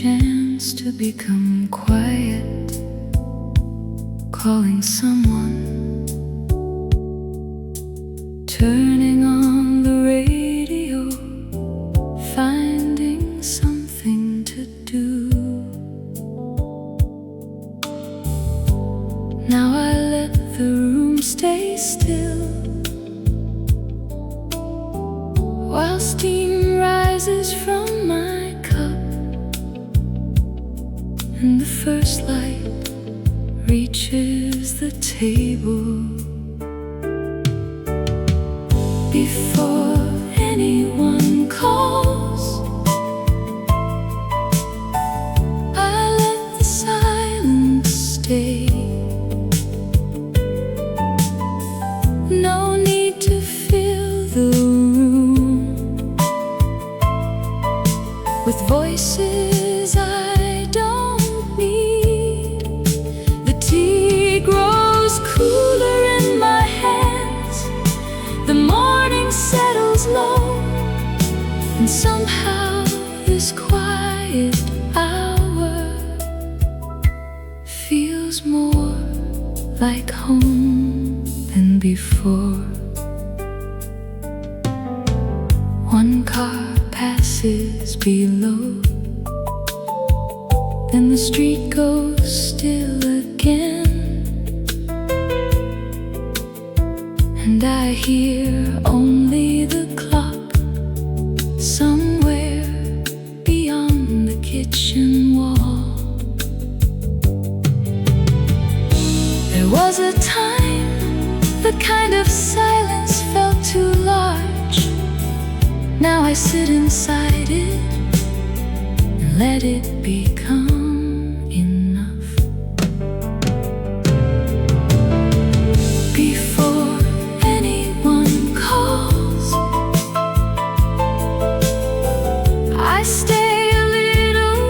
chance to become quiet, calling someone, turning on the radio, finding something to do. Now I let the room stay still while steam rises from my cup and the first light reaches the table. Before anyone calls, I let the silence stay. No need to fill the room with voices I don't need. The tea grows cooler in my hands, the morning settles low, and somehow this quiet hour feels more like home than before. One car passes below, then the street goes still again, and I hear only the clock somewhere beyond the kitchen wall. There was a time the kind of silence felt too large. Now I sit inside it and let it become enough. Before anyone calls, I stay a little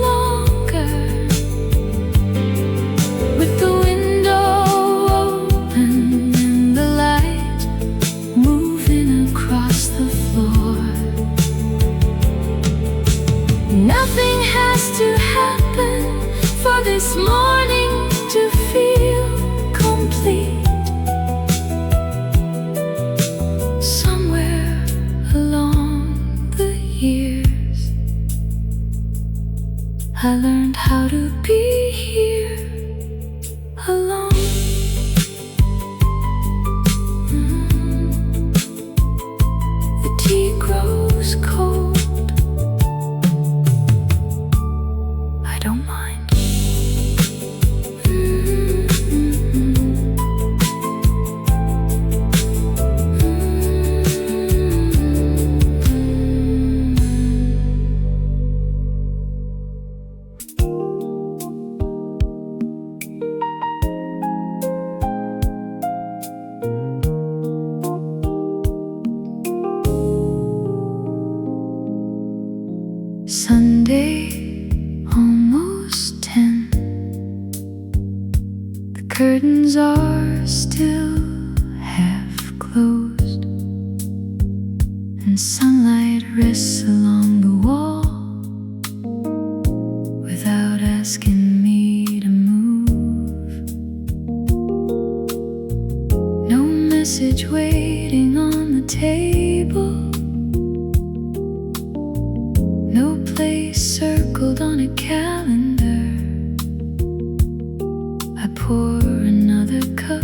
longer with the window open and the light moving across the floor. Nothing has to happen for this morning to feel complete. Somewhere along the years, I learned how to be here alone. The tea grows cold, I don't mind. Sunday, almost 10. The curtains are still half closed, and sunlight rests along the wall without asking me to move. No message waiting on the table, no place circled on a calendar. I pour another cup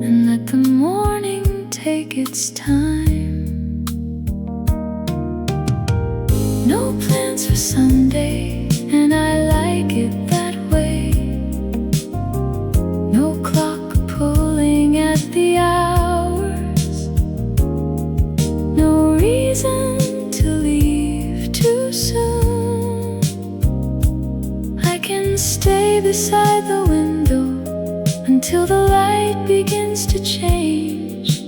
and let the morning take its time. No plans for Sunday, and I like it that way. No clock pulling at the hours, no reason to leave too soon. I can stay beside the window until the light begins to change,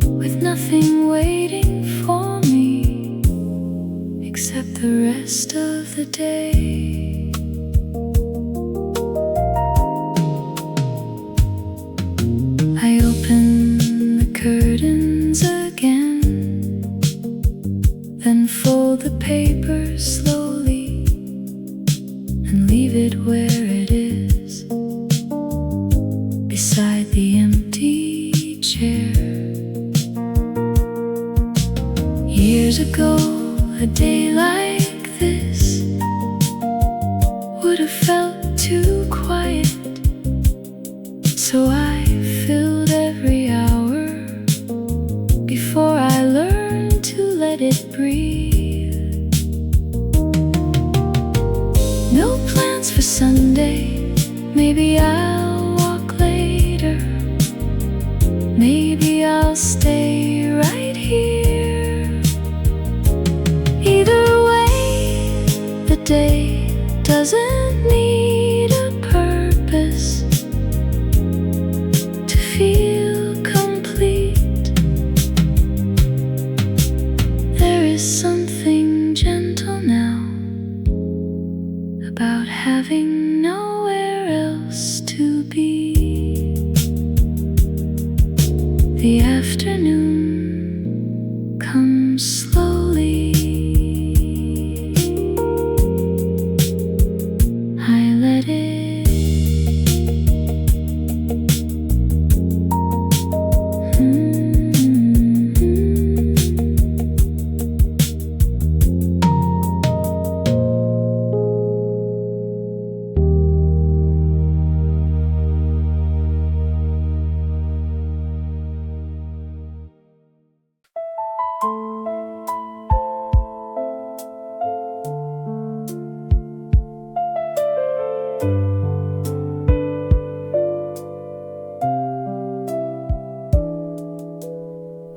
with nothing waiting for me except the rest of the day. I open the curtains again, then fold fold the paper slowly and leave it where it is, beside the empty chair. Years ago, a day like this would have felt too quiet, so I filled every hour before I learned to let it breathe. No plans for Sunday, maybe I'll walk later, maybe I'll stay right here. Either way, the day doesn't need a purpose to feel complete. There is something gentle now about having nowhere else to be. The afternoon comes slowly. I let it.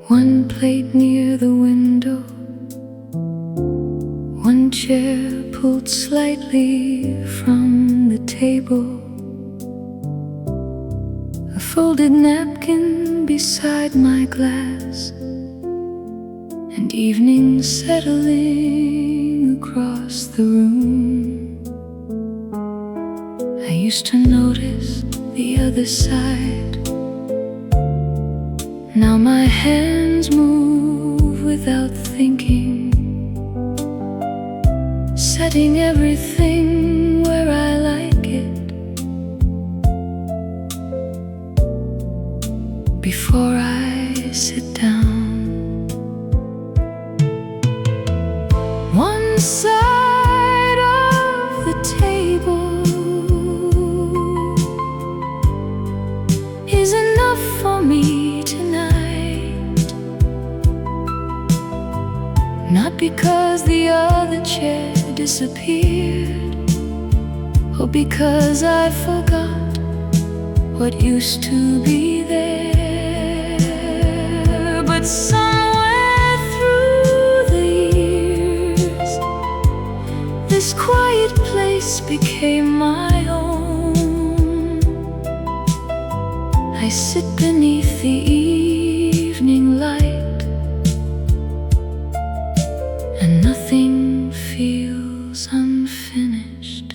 One plate near the window, one chair pulled slightly from the table, a folded napkin beside my glass, and evening settling across the room. I used to notice the other side. Now my hands move without thinking, setting everything where I like it, before I sit down. One side of the table is enough for me tonight, not because the other chair disappeared, or because I forgot what used to be there, but somewhere through the years, this quiet place became my own. I sit beneath the evening light, and nothing feels unfinished.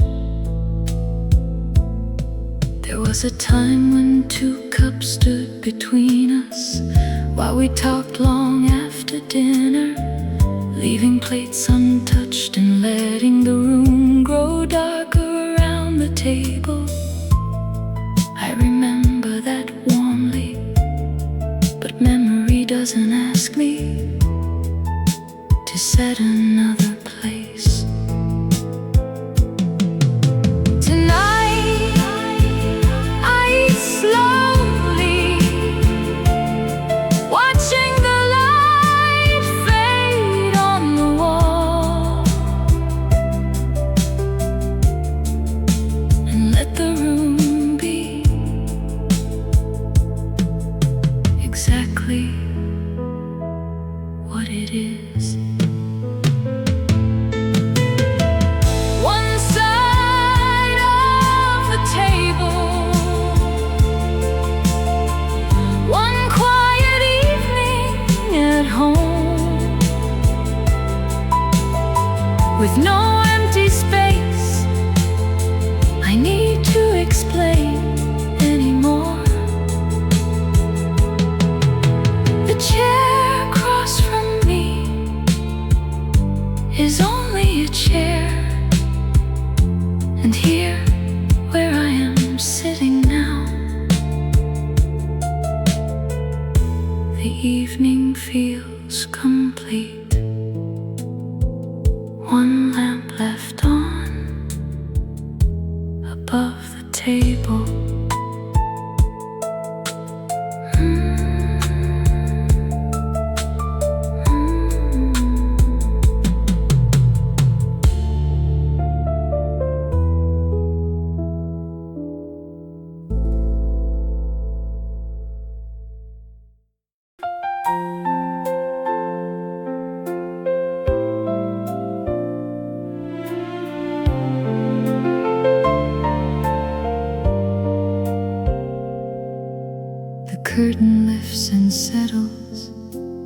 There was a time when 2 cups stood between us, while we talked long after dinner, leaving plates untouched and letting the room grow darker around the table. I remember that warmly, but memory doesn't ask me to set another place. Tonight I eat slowly, watching the light fade on the wall, and let the room be exactly what it is. One side of the table, one quiet evening at home, with no empty space I need to explain anymore. The chair across from me complete. One lamp left on above the table. The curtain lifts and settles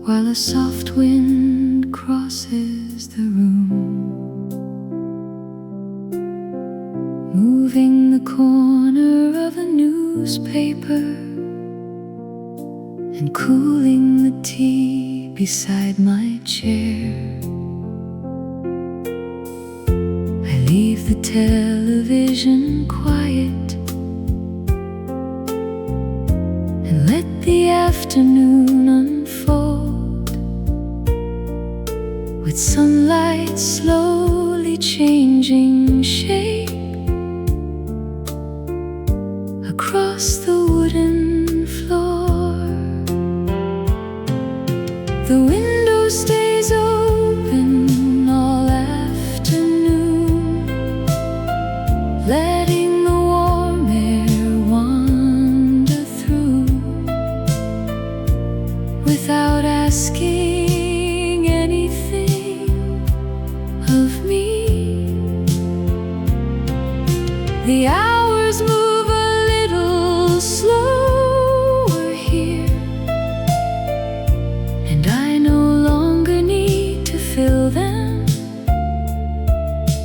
while a soft wind crosses the room, moving the corner of a newspaper and cooling the tea beside my chair. I leave the television quiet and let the afternoon unfold, with sunlight slowly changing shape across the wooden floor. The window stays open all afternoon, letting the warm air wander through without asking anything of me. The hours move a little slower here, and I no longer need to fill them.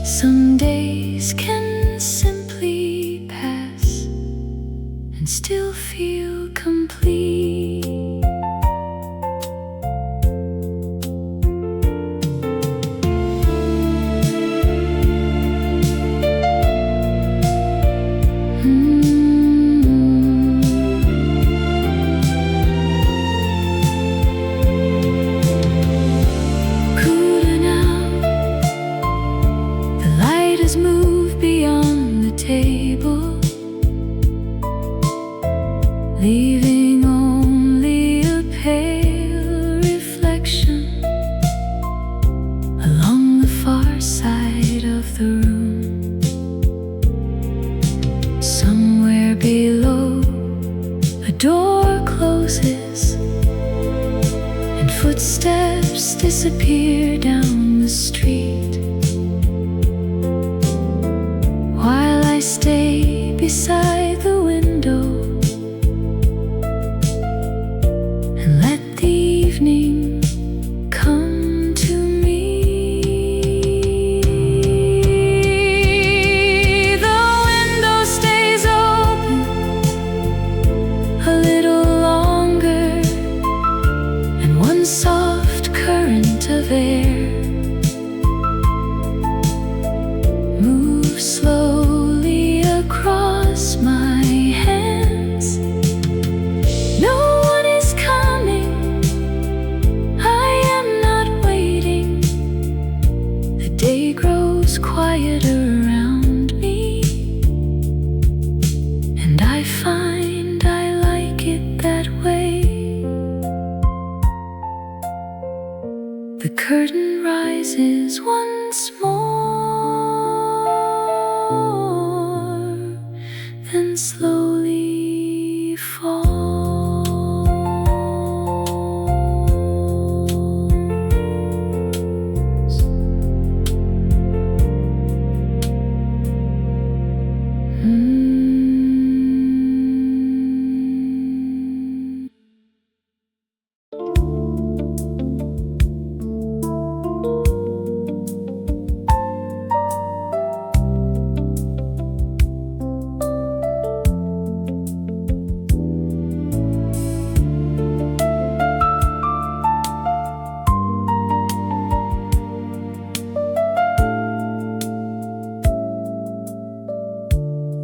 Some days can simply pass and still feel complete. Cooler now, the light has moved beyond the table, leaving only a pale reflection along the far side of the room. Somewhere below, a door closes and footsteps disappear down the street, while I stay beside the window and let the evening come to me. The window stays open a little longer, and one soft current of air moves slowly across my hands. No one is coming, I am not waiting. The day grows quieter around me, and I find I like it that way. The curtain rises once more, then slowly falls.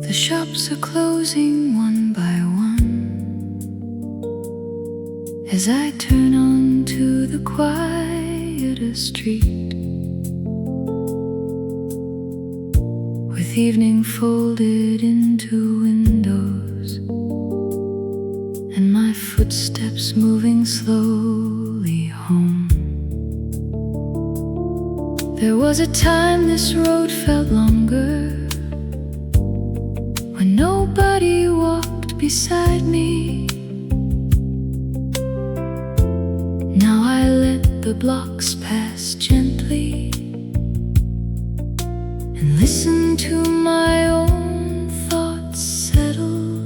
The shops are closing one by one as I turn on to the quiet theater street, with evening folded into windows, and my footsteps moving slowly home. There was a time this road felt longer, when nobody walked beside me. Now I let the blocks pass gently and listen to my own thoughts settle.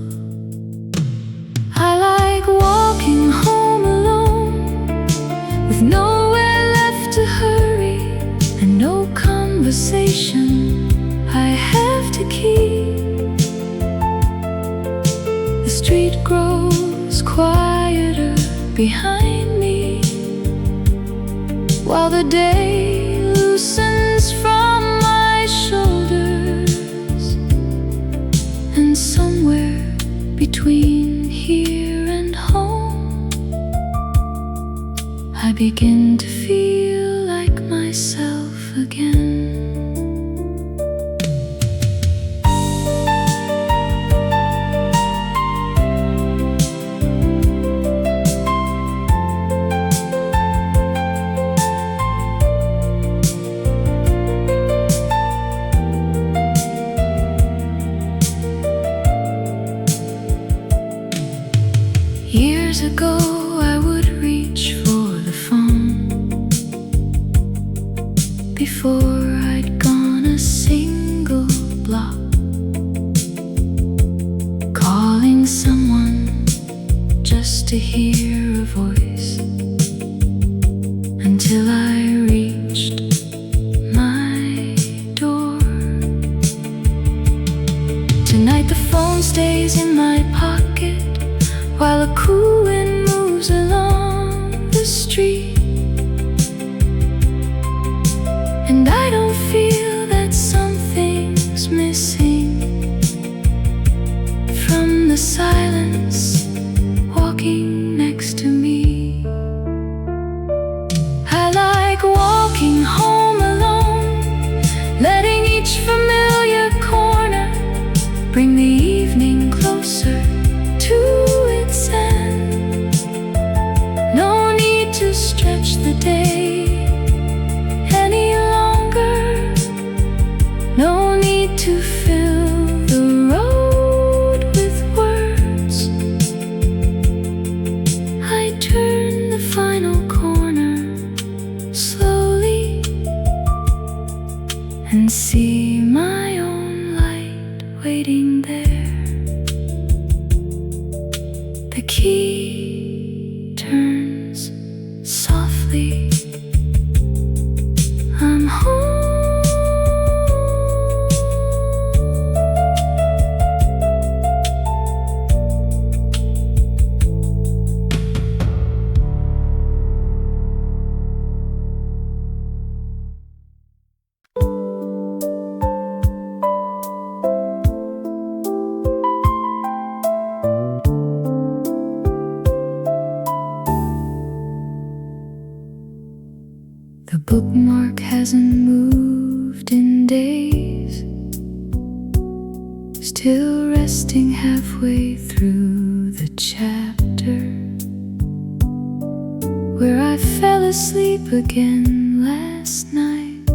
I like walking home alone, with nowhere left to hurry, and no conversation I have to keep. The street grows quieter behind me, while the day loosens from my shoulders. And somewhere between here and home, I begin to feel like myself again. Years ago I would reach for the phone before I'd gone a single block, calling someone just to hear a voice, until I reached my door. Tonight the phone stays in my pocket, while a cool wind moves along the street, and I don't feel that something's missing from the silence walking next to me. I like walking home alone, letting each familiar corner bring the evening closer to its end. No need to stretch the day any longer, no need to fill the road with words. I turn the final corner slowly and see my own light waiting there. The key turns softly. I'm home. The bookmark hasn't moved in days, still resting halfway through the chapter where I fell asleep again last night,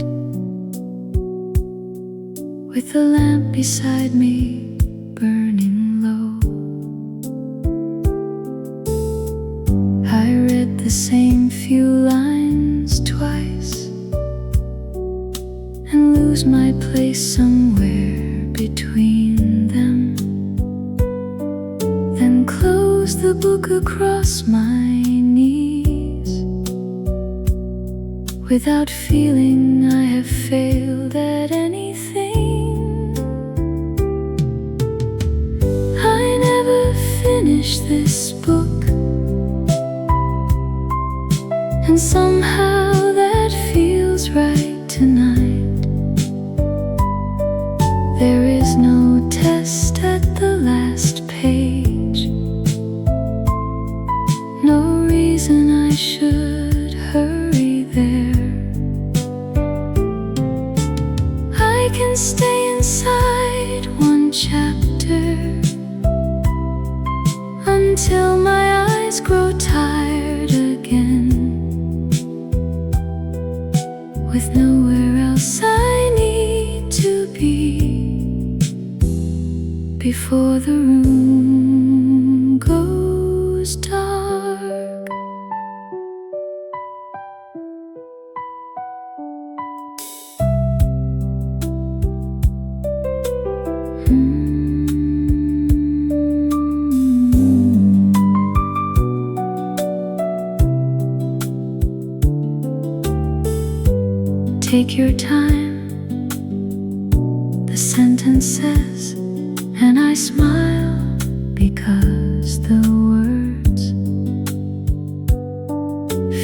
with the lamp beside me burning low. I read the same few lines twice and lose my place somewhere between them, then close the book across my knees, without feeling I have failed at anything. I never finished this book, and somehow that feels right tonight. There is no test at the last page, no reason I should hurry there. with nowhere else I need to be before the room goes dark. Take your time, the sentence says, and I smile because the words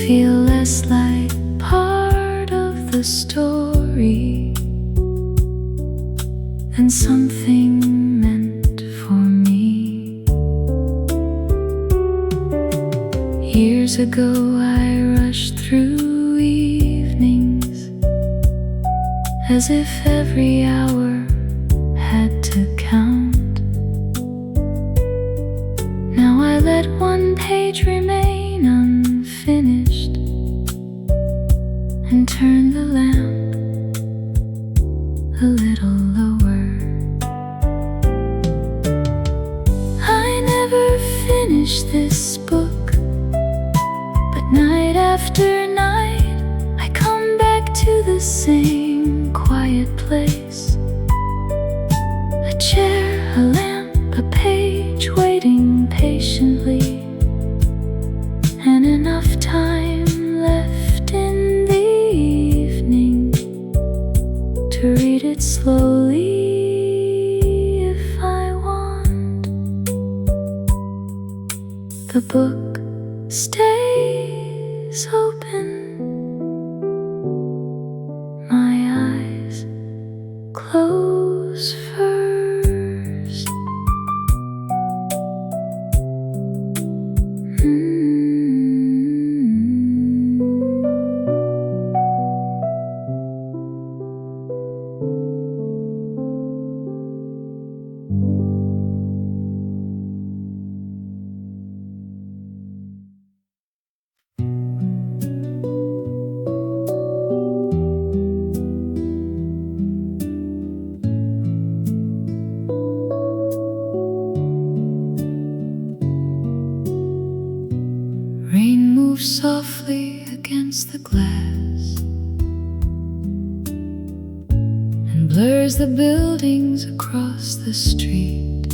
feel less like part of the story than something meant for me. Years ago I rushed through evenings as if every hour had to count. Now I let one page remain unfinished and turn the lamp a little lower. I never finished this book, but night after night I come back to the same quiet place. A chair, a lamp, a page waiting patiently, and enough time left in the evening to read it slowly if I want. The book stays open, close first. Rain moves softly against the glass and blurs the buildings across the street,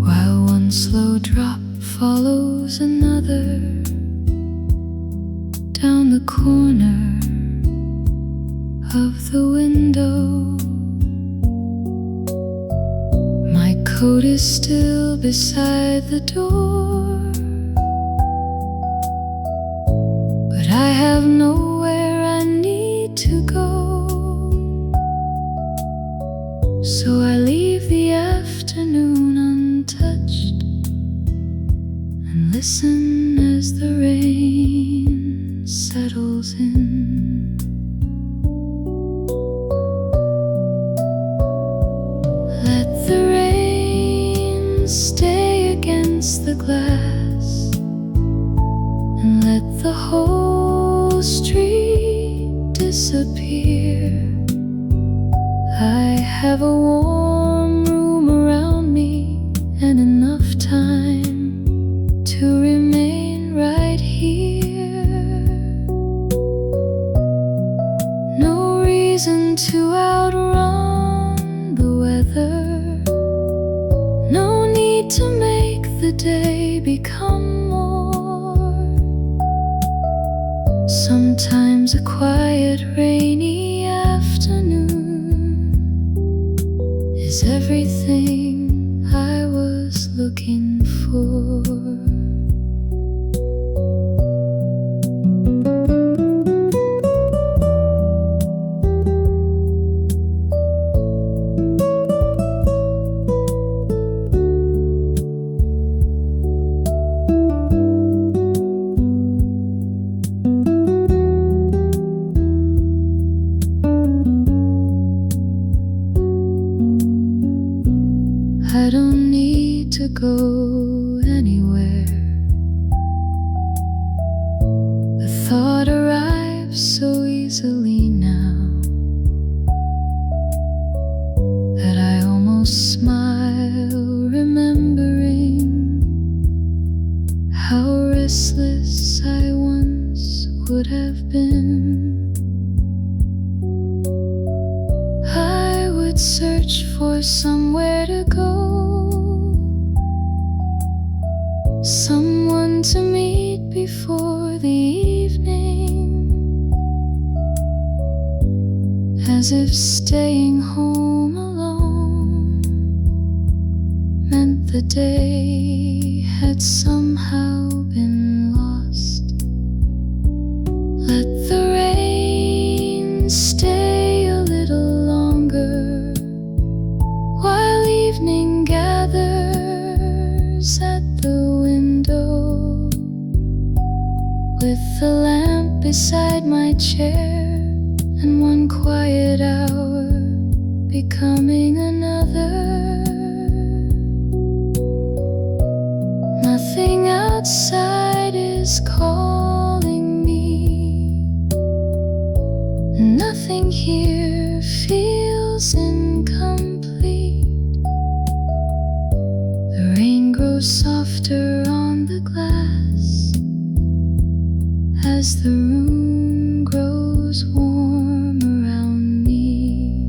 while one slow drop follows another down the corner of the window. My coat is still beside the door, but I have nowhere I need to go. So I leave the afternoon untouched and listen as the rain settles in. Let the rain stay against the glass and let the whole street disappear. I have a warm room around me and enough time to remain right here. No reason to outrun the weather, no need to make the day become more. Sometimes a quiet rainy afternoon is everything I was looking for. I don't need to go anywhere. forgive so easily now that I almost smile, remembering how restless I once would have been. I would search for somewhere to go, someone to meet before the evening, as if staying home alone meant the day had somehow been lost. Let the rain stay a little longer while evening gathers at the window, with the lamp beside my chair and one quiet hour becoming another. Nothing outside is calling me, nothing here feels incomplete. The rain grows softer on the glass as the room grows warm around me.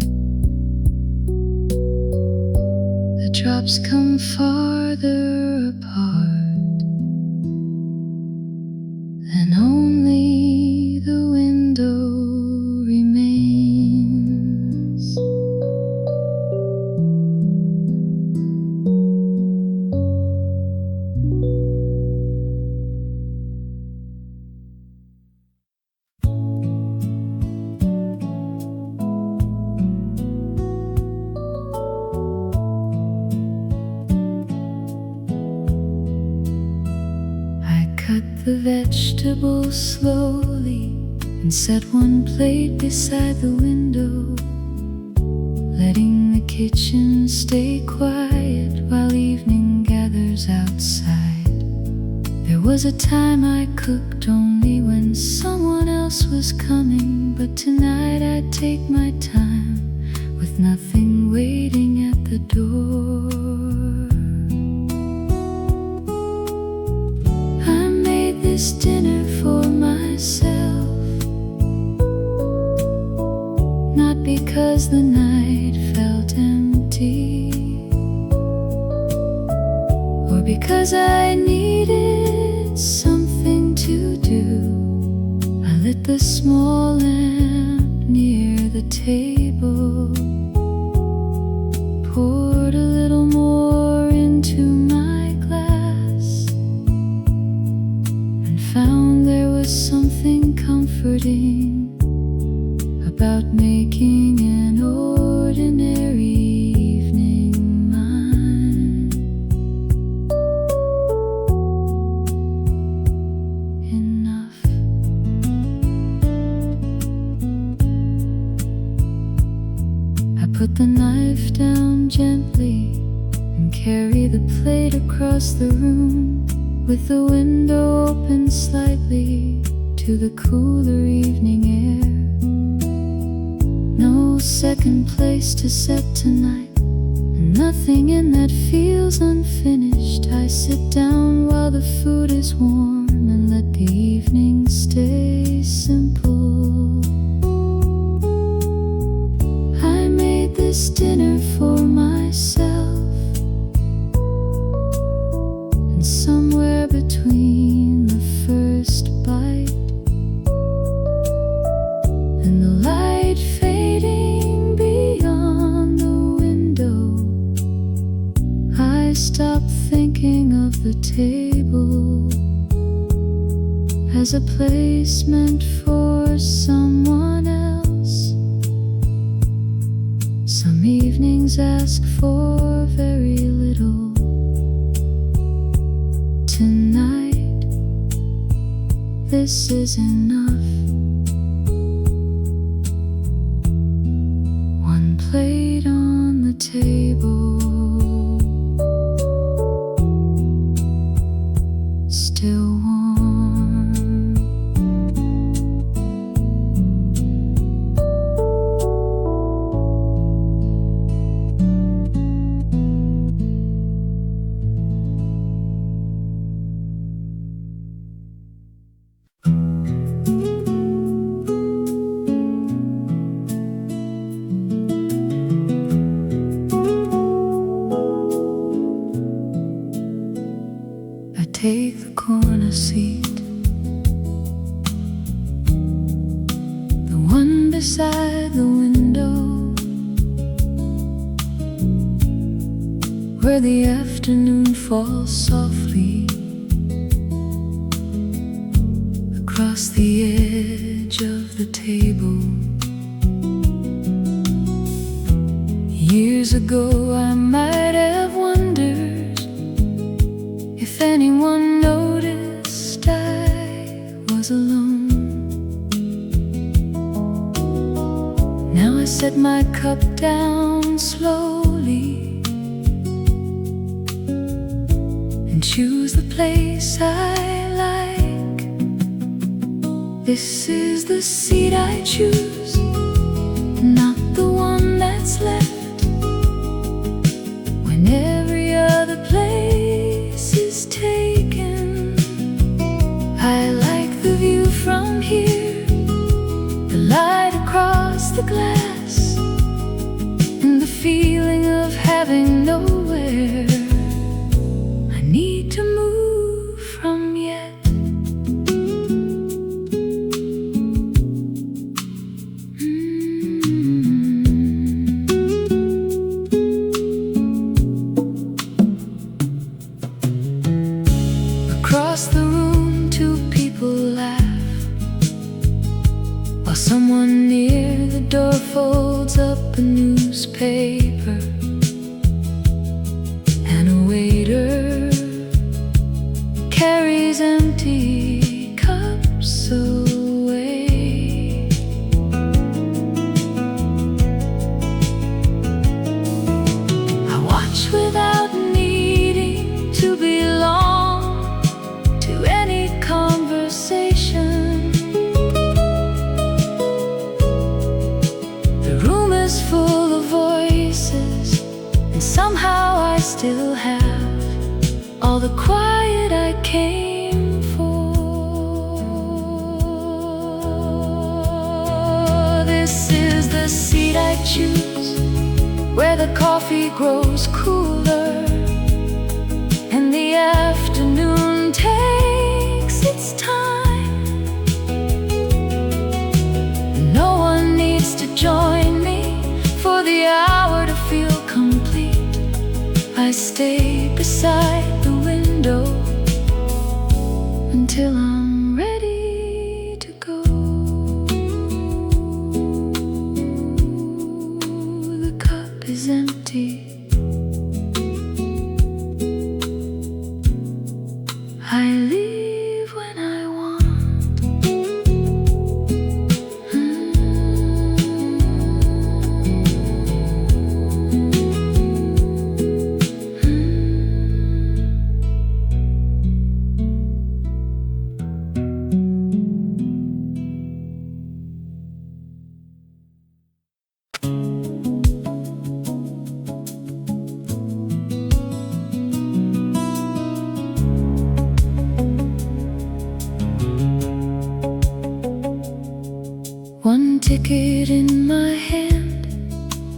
The drops come farther apart, and only the window remains. Cut the vegetables slowly and set one plate beside the window, letting the kitchen stay quiet while evening gathers outside. There was a time I cooked only when someone else was coming, but tonight I'd take my time with nothing waiting at the door. This dinner for myself, not because the night felt empty or because I needed something to do. I lit the small lamp near the table, poured a little more into my glass, found there was something comforting about making an ordinary evening mine. Enough. I put the knife down gently and carry the plate across the room, with the window open slightly to the cooler evening air. No second place to set tonight, and nothing in that feels unfinished. I sit down while the food is warm and let the evening stay simple. I made this dinner for myself, and somewhere between the first bite and the light fading beyond the window, I stopped thinking of the table as a place meant for someone else. Some evenings ask for very little. Tonight, this is enough. One plate on the table, still warm. take the corner seat, the one beside the window, where the afternoon falls softly across the edge of the table. Years ago I might have wondered if anyone noticed I was alone. Now I set my cup down slowly and choose the place I like. This is the seat I choose, not the one that's left. When every other place is taken, I like the view from here, the light across the glass, and the feeling of having nowhere I need to move from yet. Across the room, two people laugh, while someone near the door folds up a newspaper, and a waiter carries empty cups away. I watch without needing to belong to any conversation. The room is full of voices, and somehow I still have all the quiet I came for. This is the seat I choose, where the coffee grows cooler and the afternoon takes its time. No one needs to join me for the hour to feel complete. I stay beside the window until I'm ready to go. The cup is empty, I leave when I want. One ticket in my hand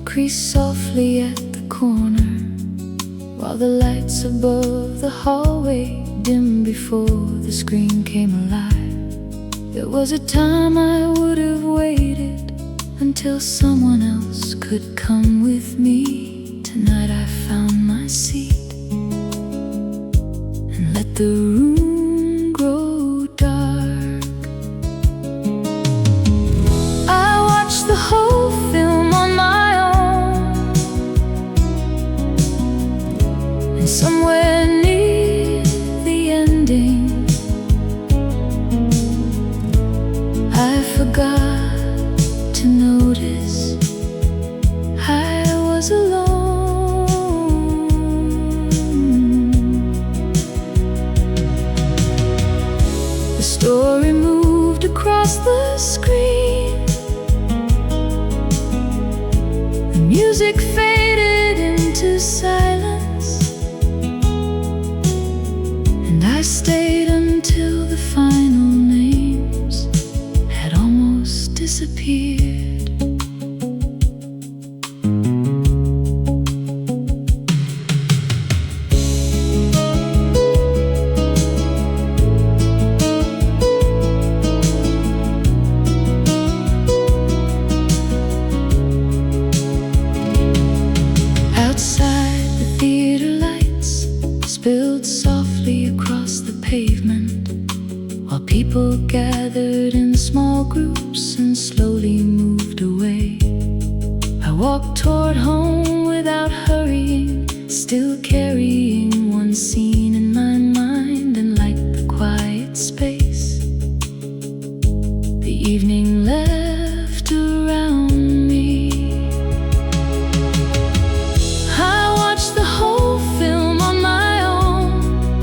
creased softly at the corner, while the lights above the hallway dimmed before the screen came alive. There was a time I would have waited until someone else could come with me. Tonight I found my seat and let the room grow dark. I watched the whole film on my own, and somewhere near the ending I forgot to notice I was alone. The story moved across the screen, the music faded into silence, and I stayed until the final names had almost disappeared. sun slowly moved away. I walked toward home without hurrying, still carrying one scene in my mind, and like the quiet space the evening left around me. I watched the whole film on my own,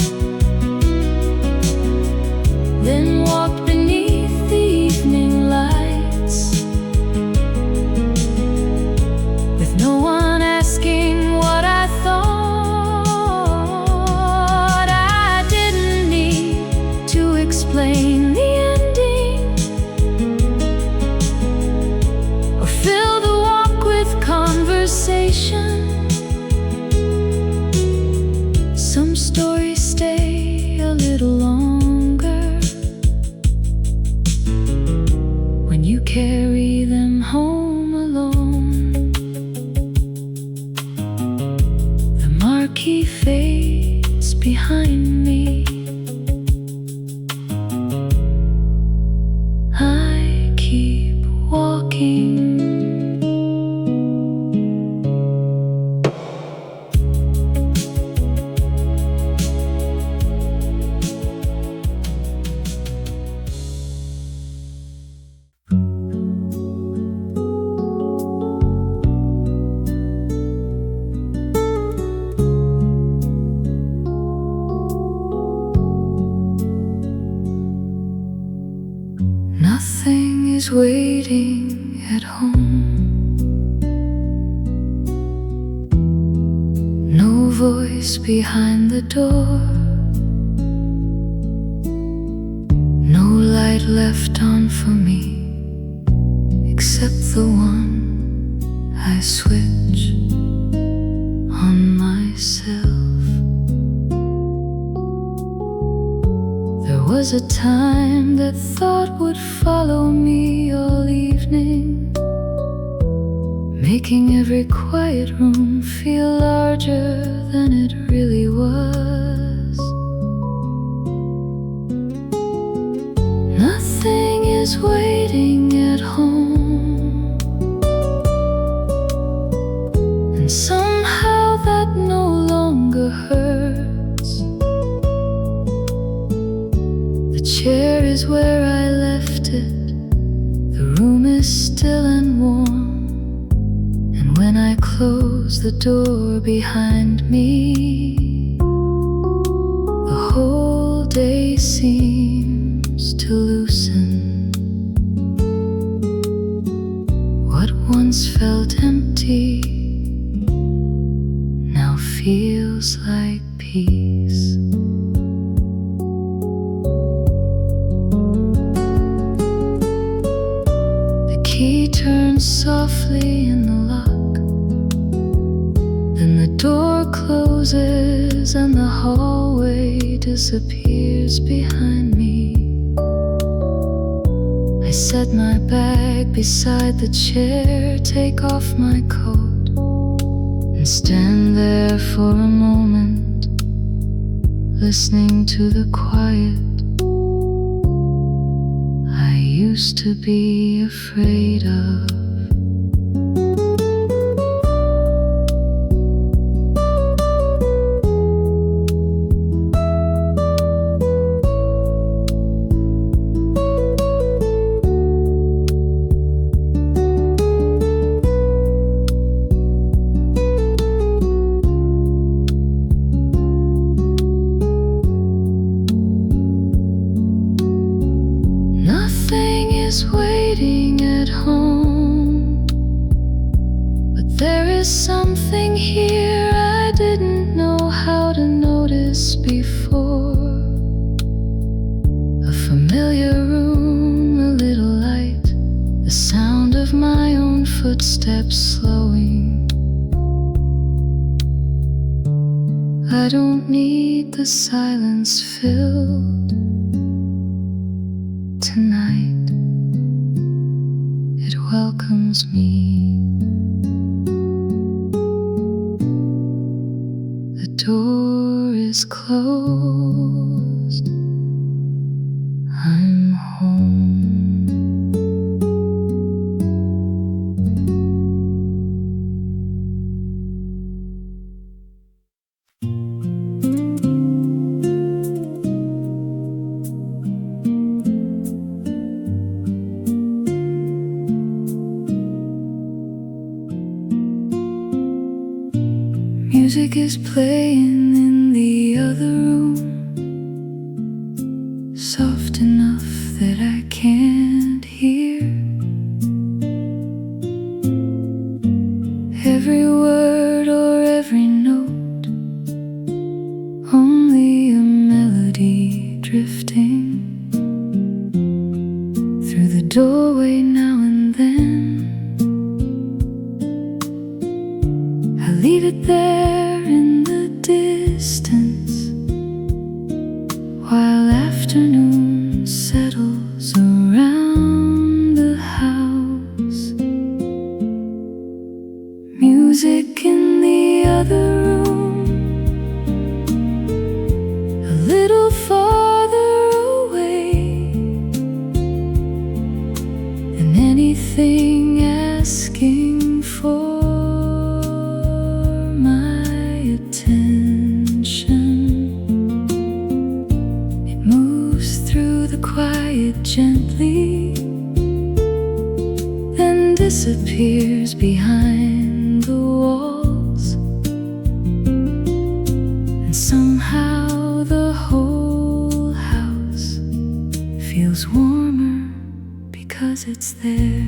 then walked beneath the evening lights, with no one asking what I thought. I didn't need to explain the ending or fill the walk with conversation. Some stories stay a little longer when you carry them home alone. The marquee fades behind me. I keep walking. Nothing is waiting at home. No voice behind the door. No light left on for me, except the one I switch on myself. There was a time that thought would follow me all evening, making every quiet room feel larger than it really was. Nothing is waiting at home, and somehow that no longer hurts. The chair is where I left it. The room is still and warm, and when I close the door behind me, the whole day seems to loosen. What once felt empty now feels like peace. The key turns softly in the lock, then the door closes and the hallway disappears behind me. I set my bag beside the chair, take off my coat, and stand there for a moment, listening to the quiet I used to be afraid of. Nothing is waiting at home, but there is something here I didn't know how to notice before. A familiar room, a little light, the sound of my own footsteps slowing. I don't need the silence filled tonight. It welcomes me. The door is closed. I'm home. Music is playing in the other room, soft enough that I can't hear. Every word or every note, only a melody drifting through the doorway now and then. I leave it there in the distance while afternoon settles around the house. Music in the other room, a little farther away, and anything asking for my attention. It moves through the quiet gently, then disappears behind the walls. And somehow the whole house feels warmer because it's there.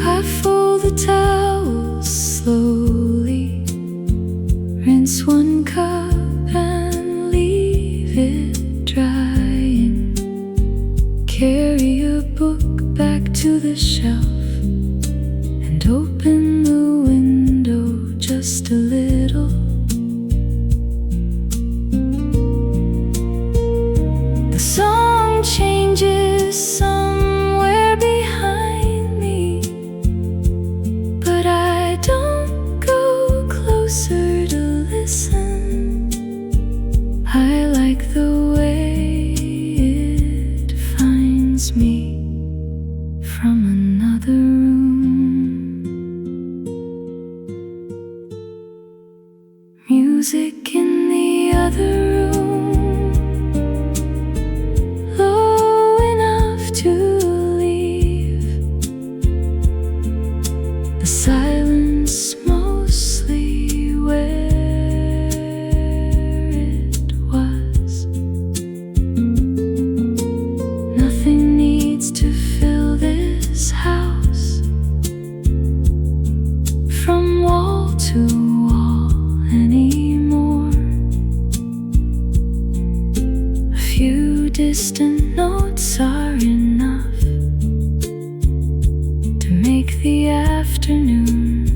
I fold the towels slowly, rinse one cup and leave it drying. Carry a book back to the shelf and open the window just a little. The song changes somewhere behind me, but I don't go closer to listen. I like the way it finds me from another room. Music in the other room, low enough to leave the silence mostly where it was. Nothing needs to fill this house from wall to wall anymore. A few distant notes are enough to make the afternoon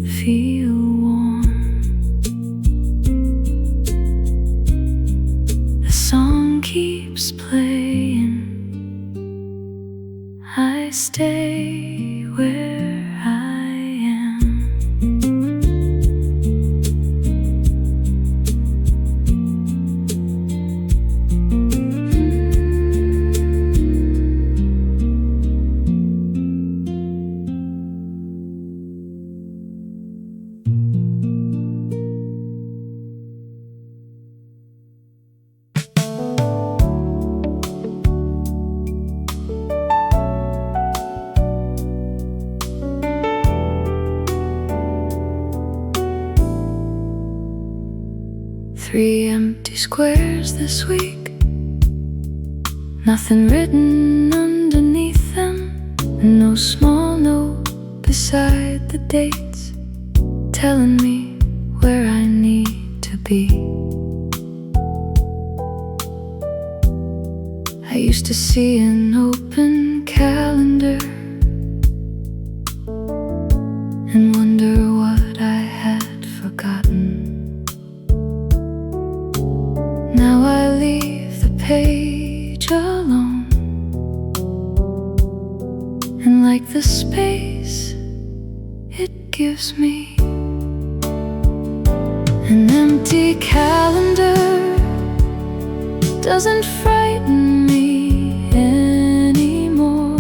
feel warm. The song keeps playing, I stay where I am. Three empty squares this week, nothing written underneath them, and no small note beside the dates telling me where I need to be. I used to see an open calendar and wonder what I had forgotten. Now I leave the page alone, and like the space it gives me, an empty calendar doesn't frighten frighten me anymore.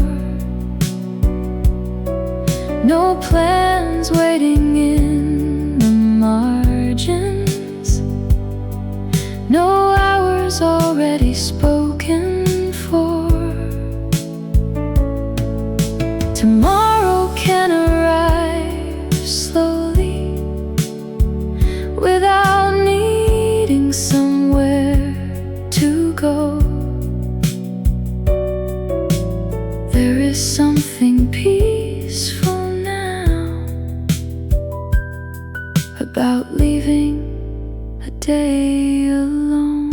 No plans waiting in the margins, no hours already spoken for. Tomorrow can arrive slowly without needing somewhere to go. There is something peaceful now about leaving a day alone.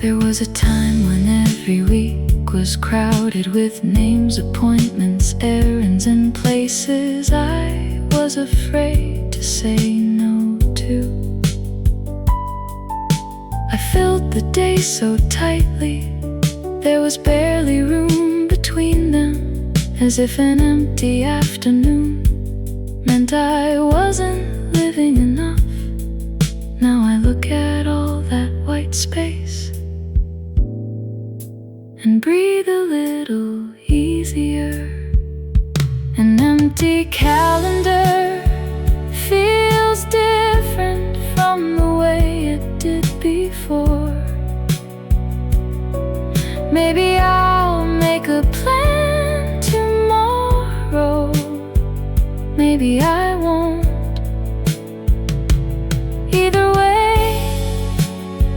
There was a time when every week was crowded with names, appointments, errands, and places I was afraid to say no to. I filled the day so tightly, there was barely room between them, as if an empty afternoon meant I wasn't living enough. Now I look at all that white space and breathe a little easier. An empty calendar feels different from the way it did before. Maybe I'll make a plan tomorrow, maybe I won't. Either way,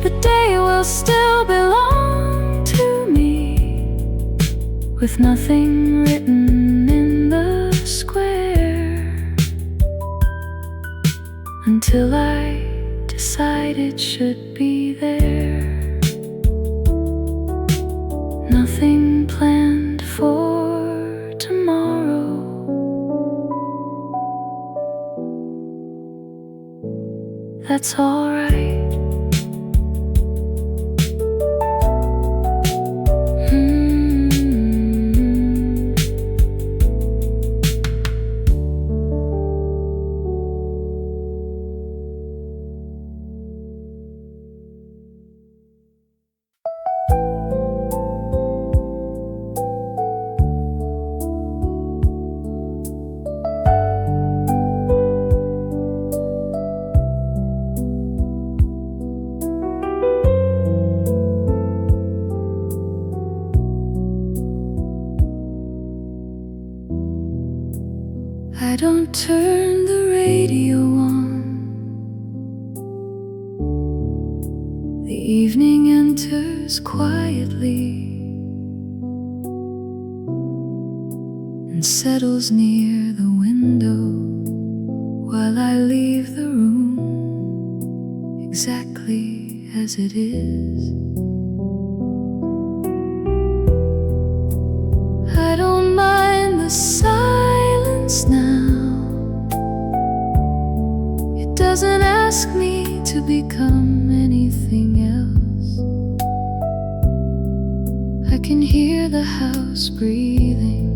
the day will still belong to me, with nothing written in the square, until I decide it should be there. Nothing planned for tomorrow. That's alright. I don't turn the radio on. The evening enters quietly and settles near the window, while I leave the room exactly as it is. I don't mind the silence now. It doesn't ask me to become anything else. I can hear the house breathing,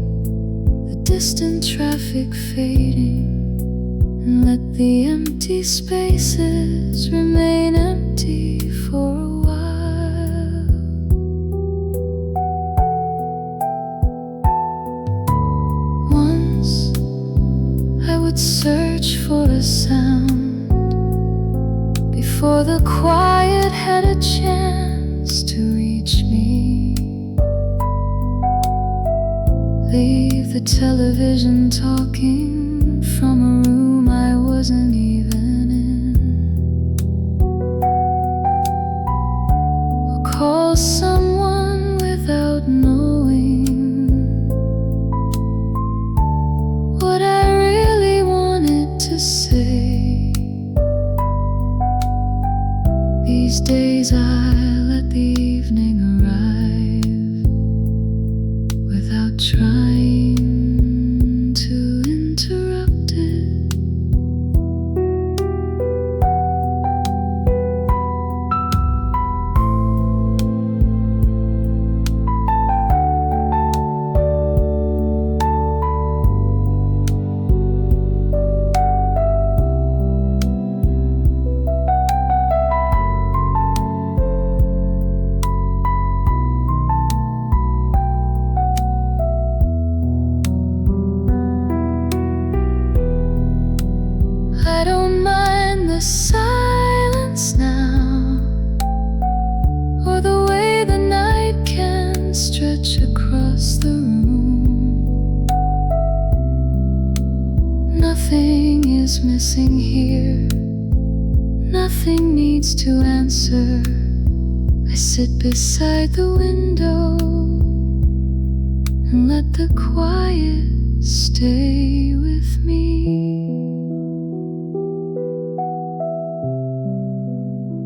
the distant traffic fading, and let the empty spaces remain empty for a while. Once I would search for a sound before the quiet had a chance to reach me. Leave the television talking from a room I wasn't even in, or call someone without knowing what I really wanted to say. These days I let the evening arrive without trying to interrupt it. passing here. Nothing needs to answer. I sit beside the window and let the quiet stay with me.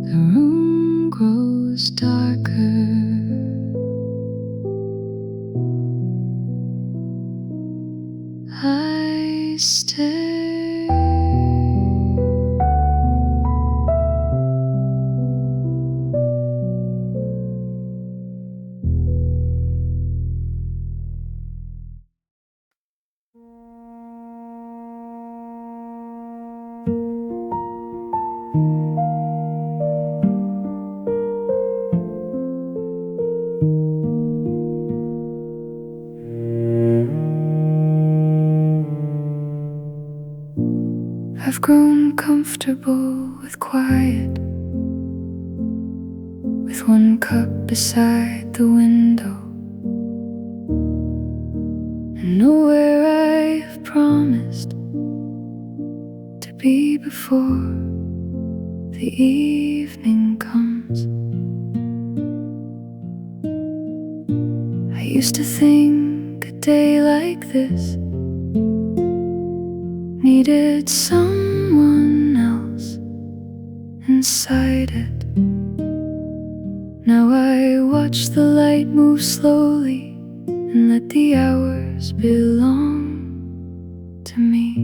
The room grows darker. I stay. I've grown comfortable with quiet, with one cup beside the window, and know where I've promised to be before the evening comes. I used to think a day like this needed someone else inside it. Now I watch the light move slowly and let the hours belong to me.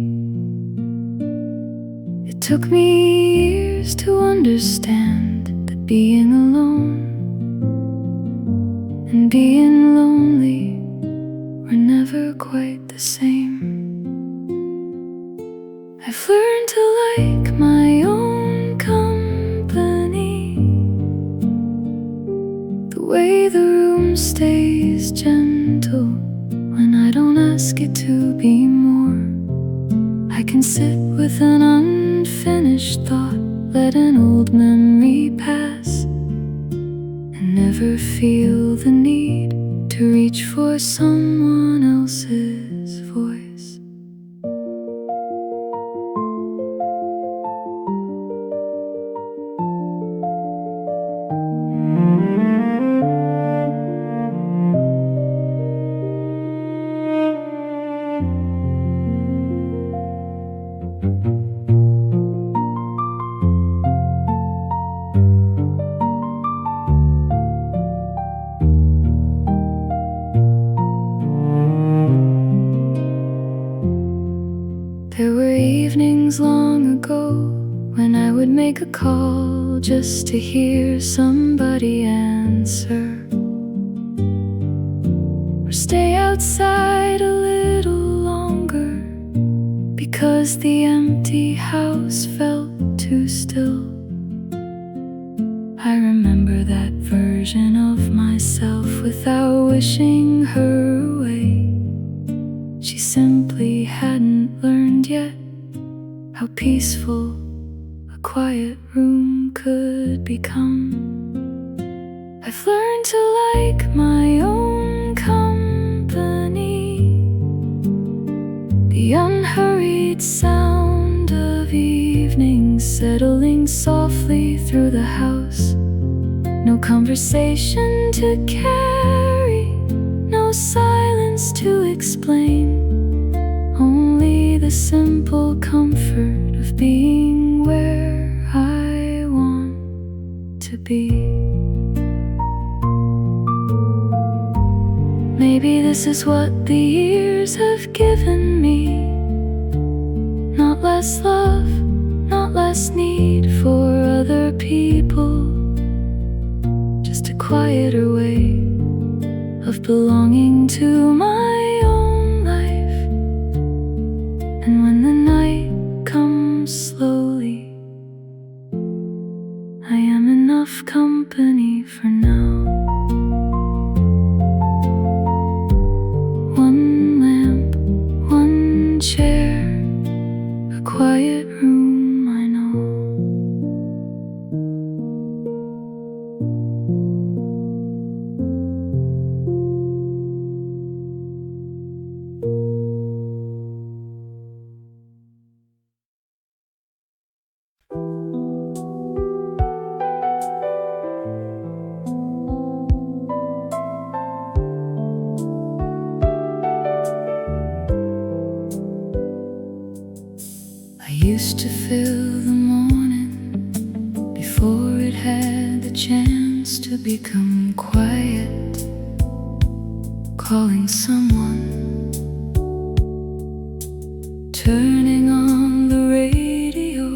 It took me years to understand that being alone and being lonely were never quite the same. I've learned to like my own company, the way the room stays gentle when I don't ask it to be more. I can sit with an unfinished thought, let an old memory pass, and never feel the need to reach for someone else's voice. There were evenings long ago when I would make a call just to hear somebody answer, or stay outside a little longer because the empty house felt too still. I remember that version of myself without wishing her away. She simply hadn't learned yet how peaceful a quiet room could become. I've learned to like my own company, the unhurried sound of evenings settling softly through the house. No conversation to carry, no silence to explain, only the simple comfort of being where I want to be. Maybe this is what the years have given me. Not less love, not less need for other people, just a quieter way of belonging to my own life. And when the night comes slowly, I am enough company for now. One lamp, one chair, a quiet room, I know. had the chance to become quiet, calling someone, turning on the radio,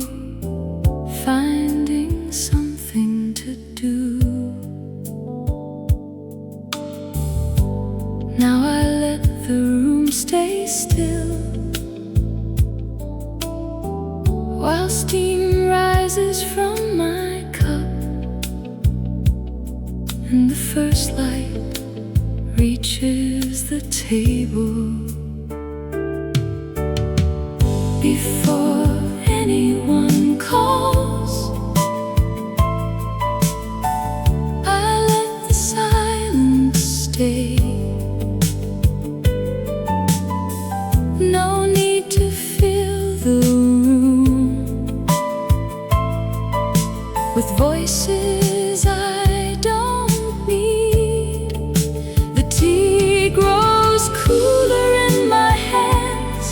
finding something to do. Now I let the room stay still while steam rises from my cup and the first light reaches the table. Before anyone calls, I let the silence stay. No need to fill the room with voices I don't need. The tea grows cooler in my hands,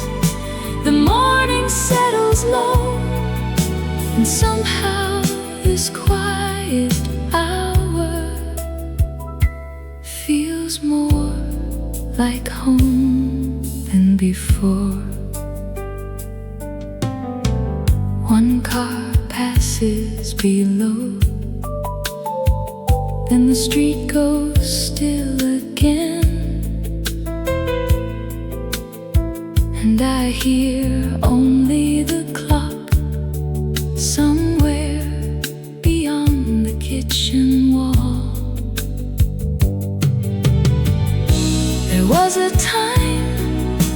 the morning settles low, and somehow this quiet hour feels more like home than before. One car passes below, then the street goes still again, and I hear only the clock somewhere beyond the kitchen wall. There was a time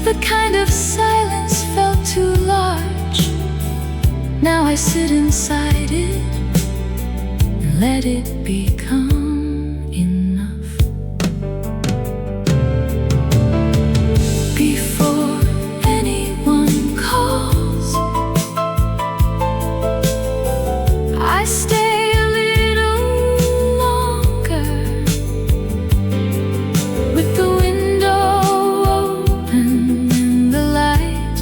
the kind of silence felt too large. Now I sit inside it and let it become enough. Before anyone calls, I stay a little longer with the window open and the light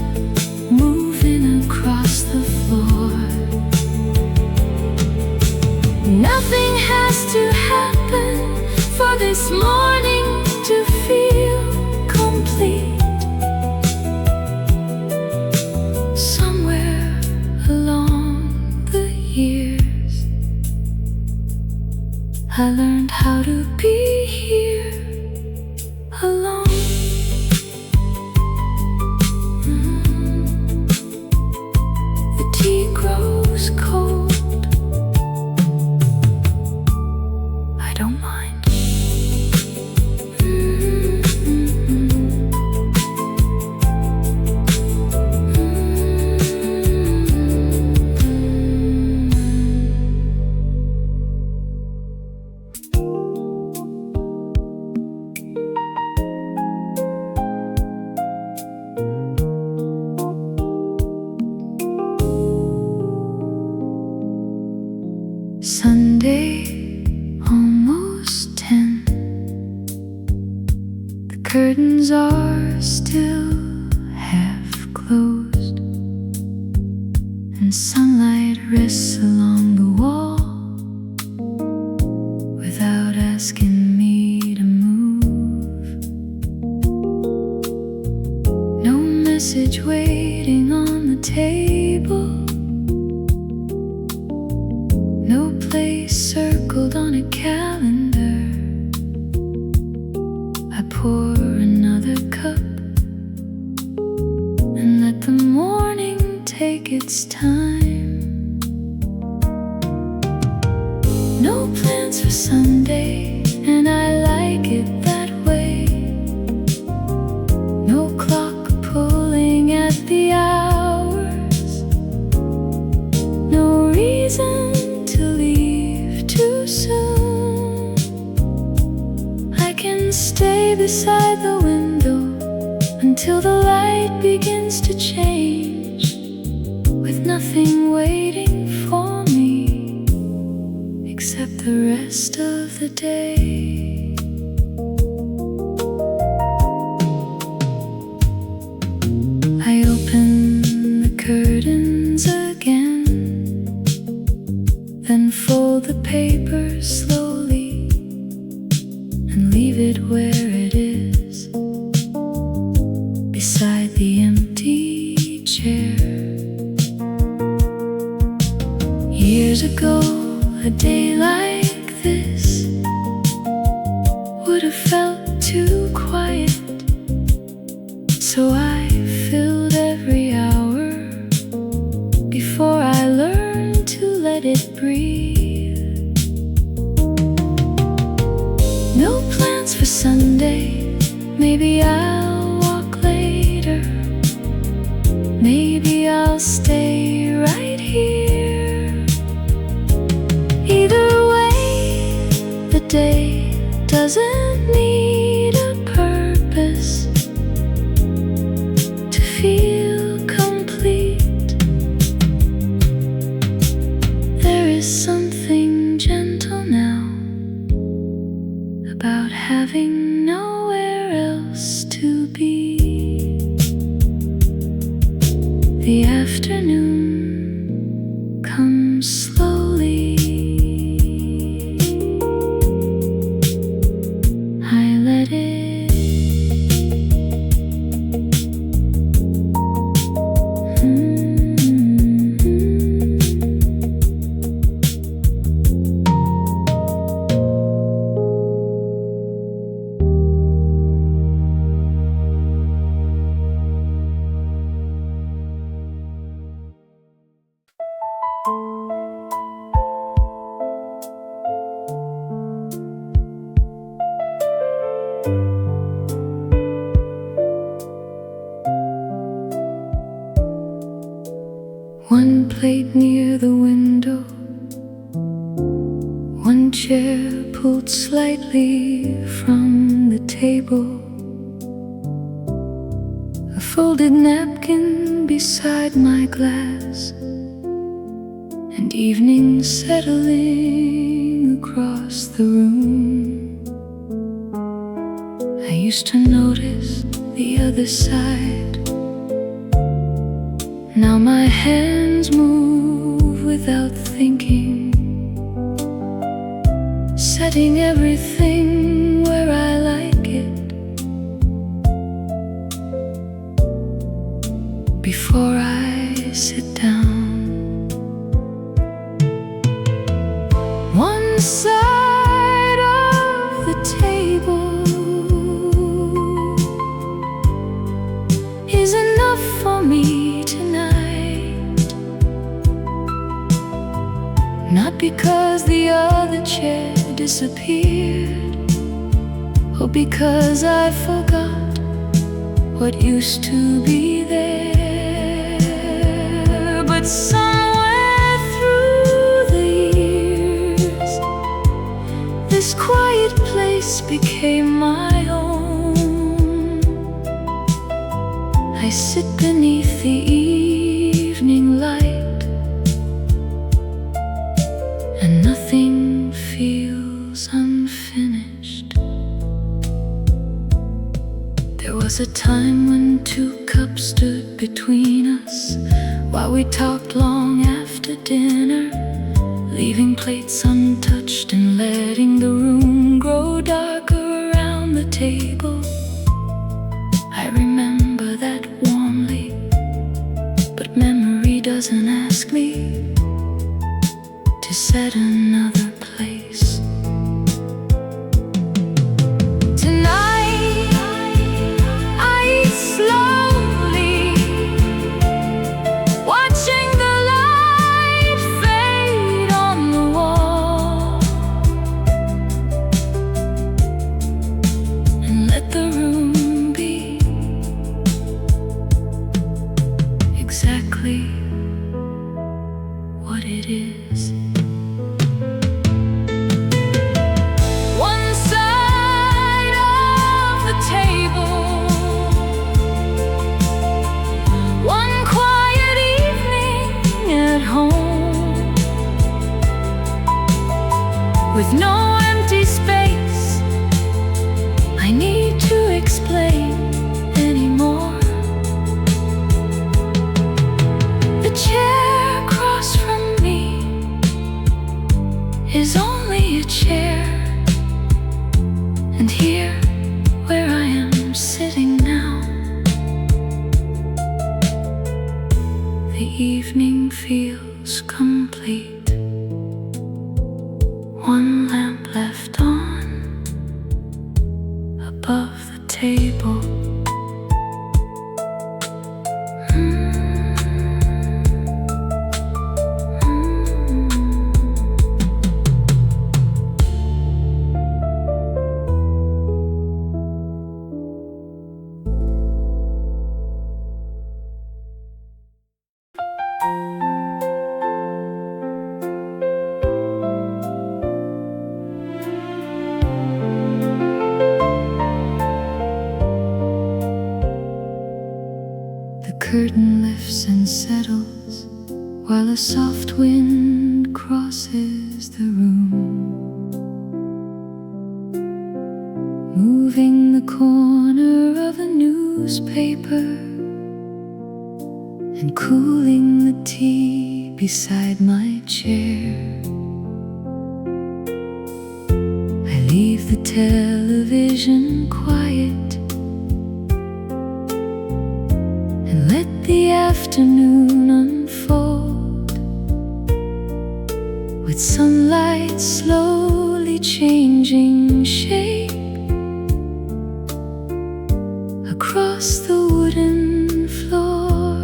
moving across the floor. Nothing has to happen for this morning to feel complete. Somewhere along the years, I learned how to be here alone. The tea grows cold, I don't mind. Sunday, almost 10. The curtains are still half closed, and sunlight rests along the wall without asking me to move. No message waiting on the table, no place circled on a calendar. I pour another cup and let the morning take its time. No plans for Sunday, and I like it that way. No clock pulling at the hours, no reason to leave too soon. I can stay beside the window until the light begins to change, with nothing waiting for me except the rest of the day. I open the curtains again, then fold the paper paper slowly and leave it where it is, beside the empty chair. Years ago, a day like this would have felt too quiet, so I filled every hour before I learned to let it breathe. No plans for Sunday, maybe I'll walk later, maybe I'll stay right here. Either way, the day doesn't need a purpose to feel complete. There is something gentle now about having nowhere else to be. The afternoon comes slowly. I let it. One plate near the window, one chair pulled slightly from the table, a folded napkin beside my glass, and evening settling across the room. I used to notice the other side. Now my hands move without thinking, setting everything where I like it. Before I sit down, one side of the table is enough for me tonight. Not because the other chair disappeared, or because I forgot what used to be there, but somewhere through the years, this quiet place became my own. I sit beneath the evening light, and nothing feels unfinished. There was a time when two cups stood between us, while we talked long after dinner, leaving plates untouched and letting the room grow darker around the table. I remember that warmly, but memory doesn't ask me to set another place. Tonight I eat slowly, watching the light fade on the wall, and let the room be exactly what it is. With no empty space I need to explain anymore. The chair across from me is on a chair, and here where I am sitting now, the evening feels complete. One lamp left on above the table. The curtain lifts and settles while a soft wind crosses the room, moving the corner of a newspaper and cooling the tea beside my chair. I leave the television quiet and let the afternoon unfold, with sunlight slowly changing shape across the wooden floor.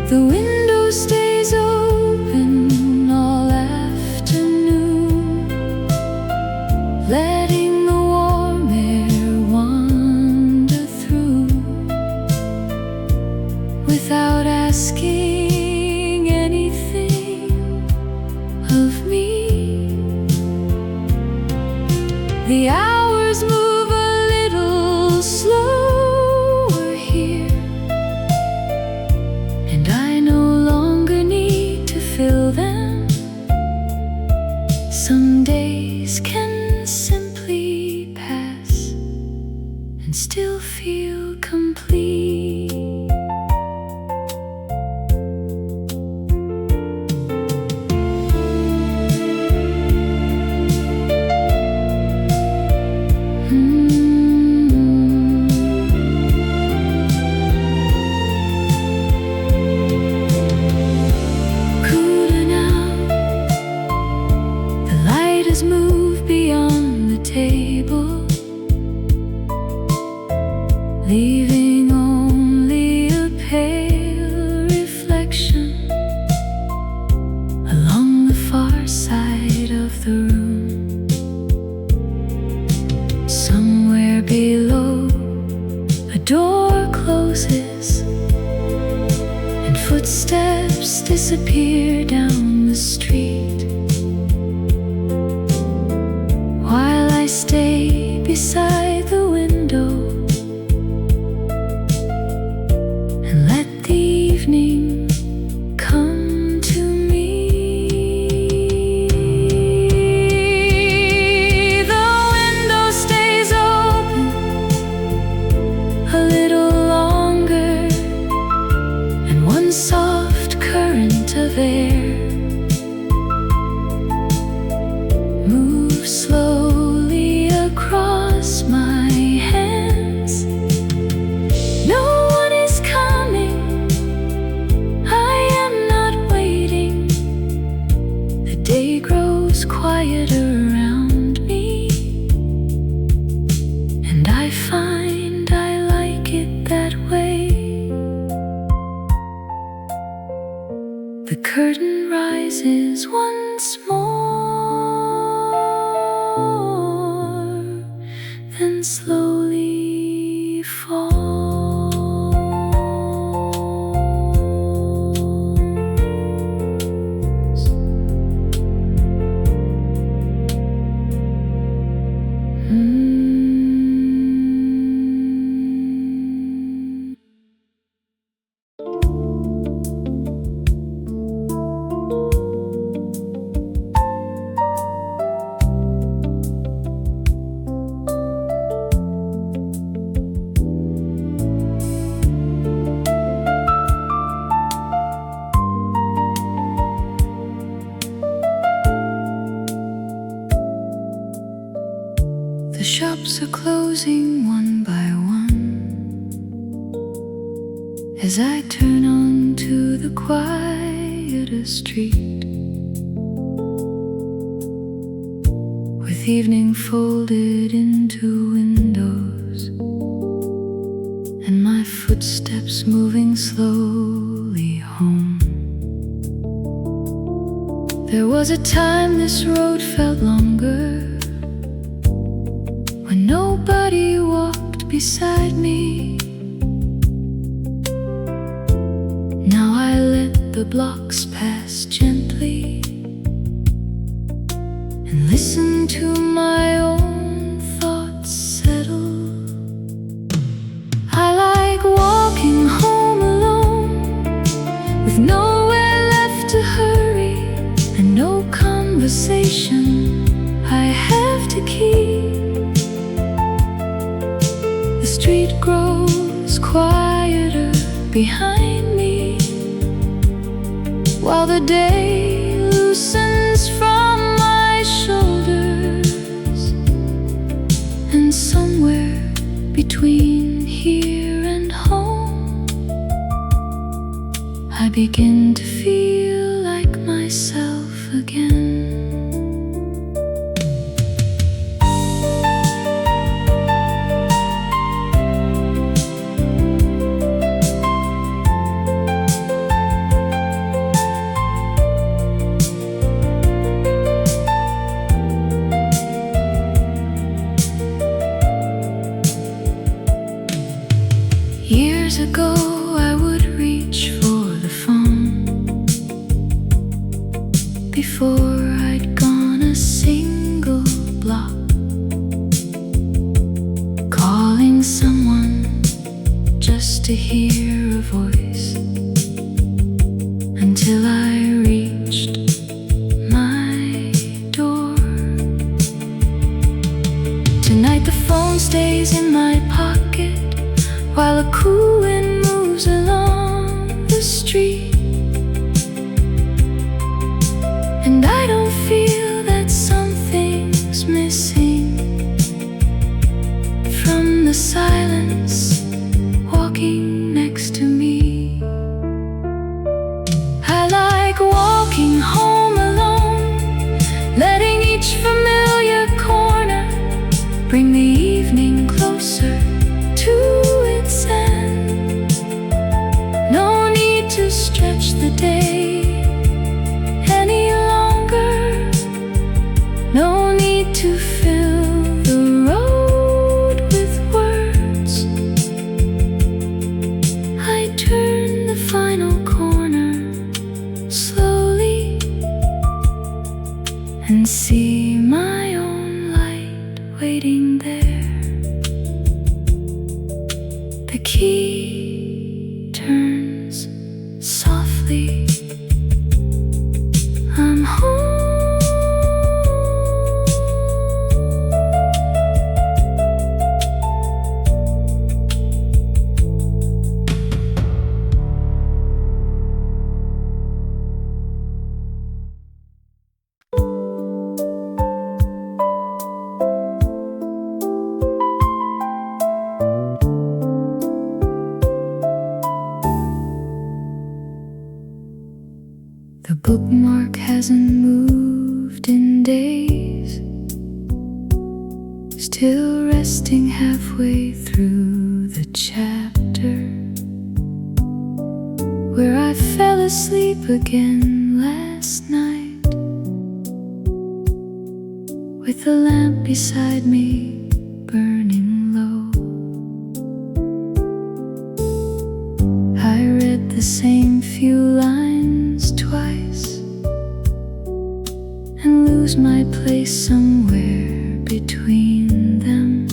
The window stays open all afternoon, letting the warm air wander through without asking anything of me. The hours move a little slower here, and I no longer need to fill them. Some days can simply pass and still feel complete. Move beyond the table, leaving only a pale reflection along the far side of the room. Somewhere below, a door closes and footsteps disappear down the street, while I stay beside the window and let the evening come to me. The window stays open a little longer, and one soft current of air moves slowly across my hands. No one is coming, I am not waiting. The day grows quieter around me, and I find I like it that way. The curtain rises once more, then slowly falls. The shops are closing one by one as I turn onto the quieter street, with evening folded into windows and my footsteps moving slowly home. There was a time this road felt longer, when nobody walked beside me. Now I let the blocks pass gently and listen to my own thoughts settle. I like walking home alone, with nowhere left to hurry and no conversation I have to keep. The street grows quieter behind me, while the day loosens from my shoulders. And somewhere between here and home, I begin to feel like myself again. Years ago I would reach for the phone before I'd gone a single block, calling someone just to hear a voice, until I reached my door. Tonight the phone stays in my pocket while a cool wind moves along the street, and I don't feel that something's missing from the silence walking next to me. I like walking home alone, letting each familiar corner bring the evening closer to its end. No need to stretch the day any longer, no need to fill the road with words. I turn the final corner slowly and see my own light waiting there. The key turns softly. I'm home. The bookmark hasn't moved in days, still resting halfway through the chapter where I fell asleep again last night, with the lamp beside me burning low. I read the same few lines twice and lose my place somewhere between them,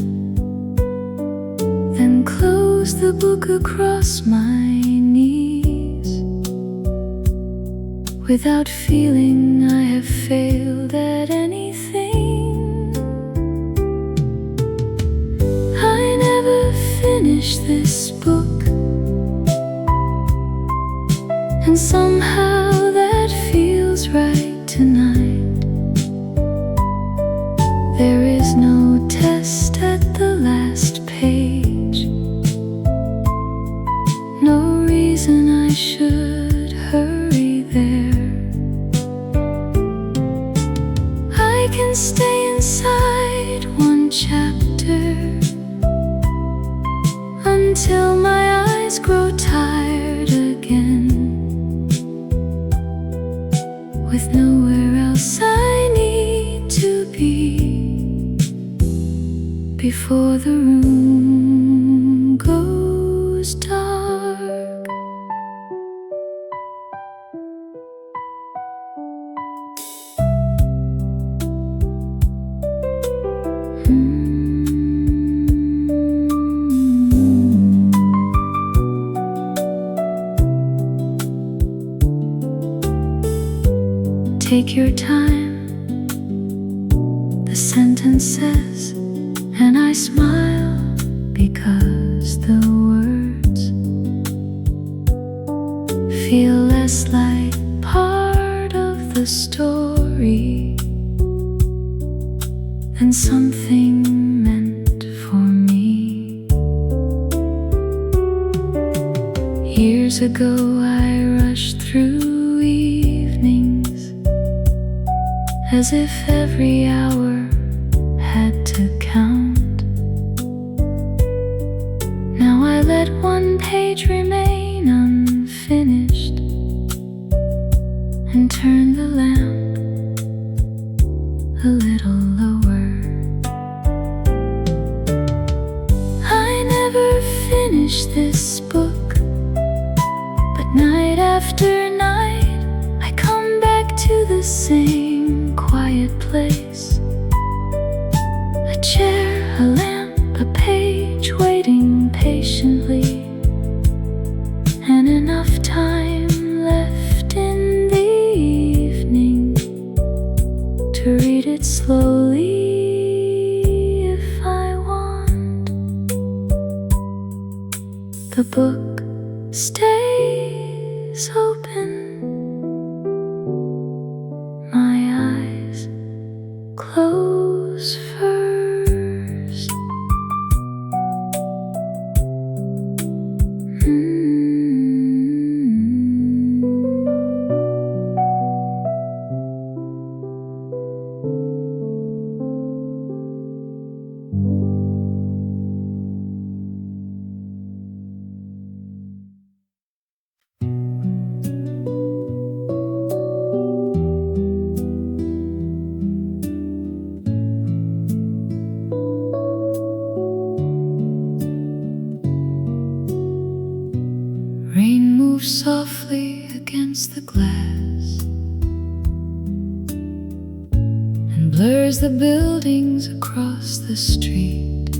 then close the book across my knees, without feeling I have failed at anything. I never finished this book, and somehow that feels right tonight. There is no test can stay inside one chapter until my eyes grow tired again, with nowhere else I need to be before the room goes dark. Take your time, the sentence says, and I smile because the words feel less like part of the story than something meant for me. Years ago I rushed through evenings as if every hour had to count. Now I let one page remain unfinished and turn the lamp a little lower. I never finished this book, but night after night I come back to the same quiet place. A chair, a lamp, a page waiting patiently, and enough time left in the evening to read it slowly if I want. The book stays open, close first. Rain moves softly against the glass and blurs the buildings across the street,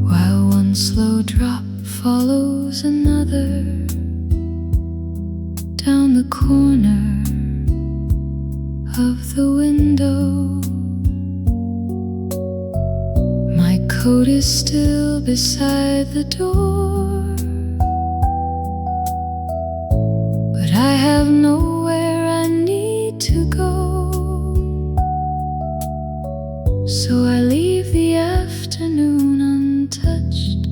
while one slow drop follows another down the corner of the window. My coat is still beside the door, but I have nowhere I need to go. So I leave the afternoon untouched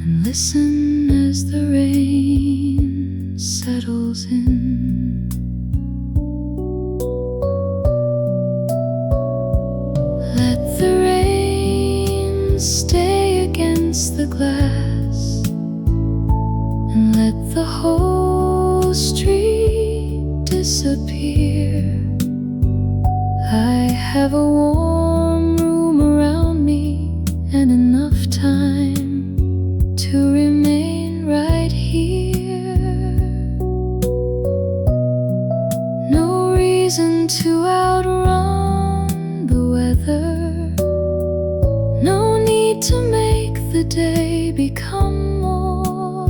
and listen as the rain settles in. Let the rain stay against the glass and let the whole street disappear. I have a warm room around me and enough time to remain right here. No reason to outrun the weather, no need to make the day become more.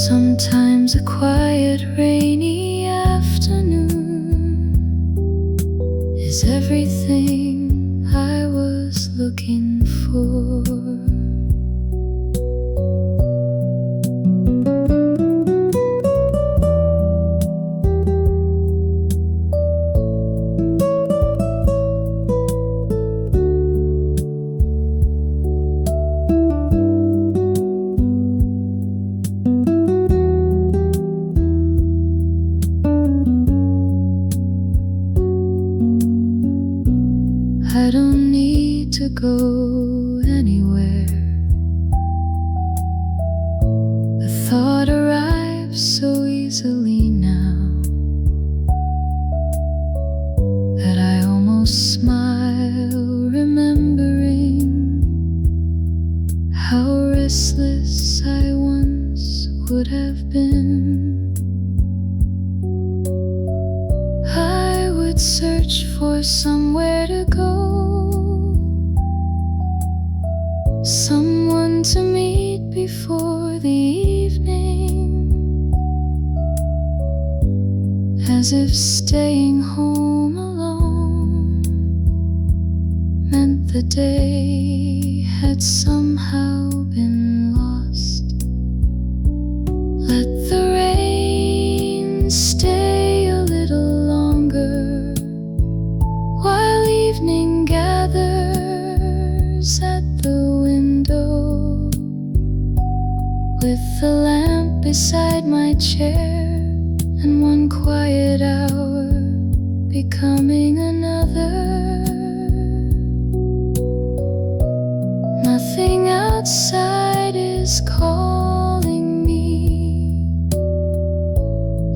Sometimes a quiet rainy afternoon is everything I was looking for. to go anywhere. The thought arrives so easily now that I almost smile, remembering how restless I once would have been. I would search for somewhere to go, someone to meet before the evening, as if staying home alone meant the day had somehow been lost. Let the rain stay a little longer while evening gathers at the window, with the lamp beside my chair and one quiet hour becoming another. Nothing outside is calling me,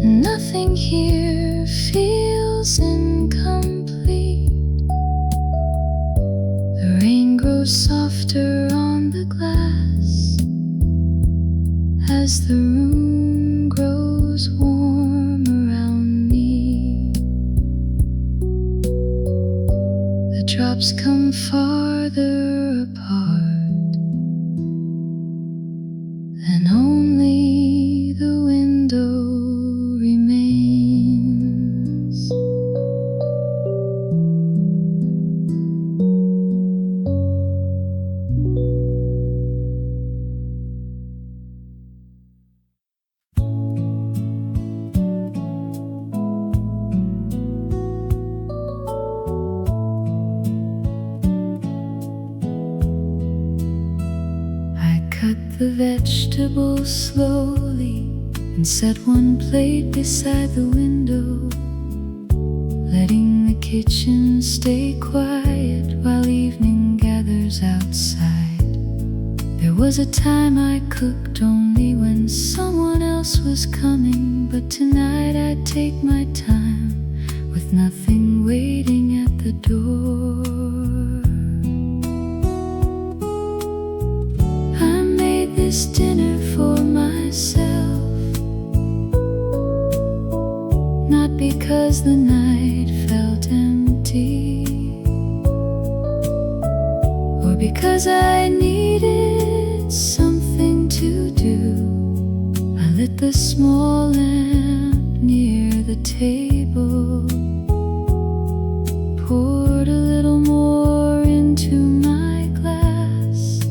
nothing here feels incomplete. The rain grows softer on the glass as the room grows warm around me. The drops come farther apart, and only the window remains. Cut the vegetables slowly and set one plate beside the window, letting the kitchen stay quiet while evening gathers outside. There was a time I cooked only when someone else was coming, but tonight I take my time with nothing waiting at the door. This dinner for myself, not because the night felt empty or because I needed something to do. I lit the small lamp near the table, poured a little more into my glass,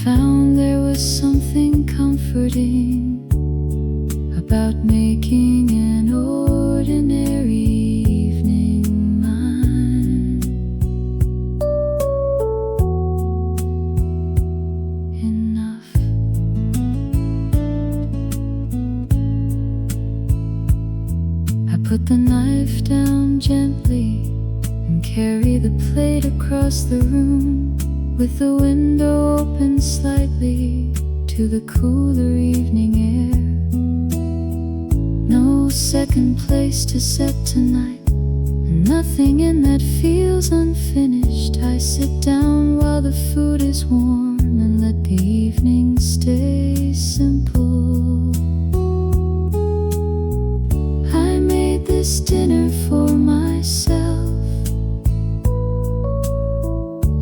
found there was something comforting about making an ordinary evening mine. Enough. I put the knife down gently and carry the plate across the room, with the window open slightly to the cooler evening air. No second place to set tonight, and nothing in that feels unfinished. I sit down while the food is warm and let the evening stay simple. I made this dinner for myself,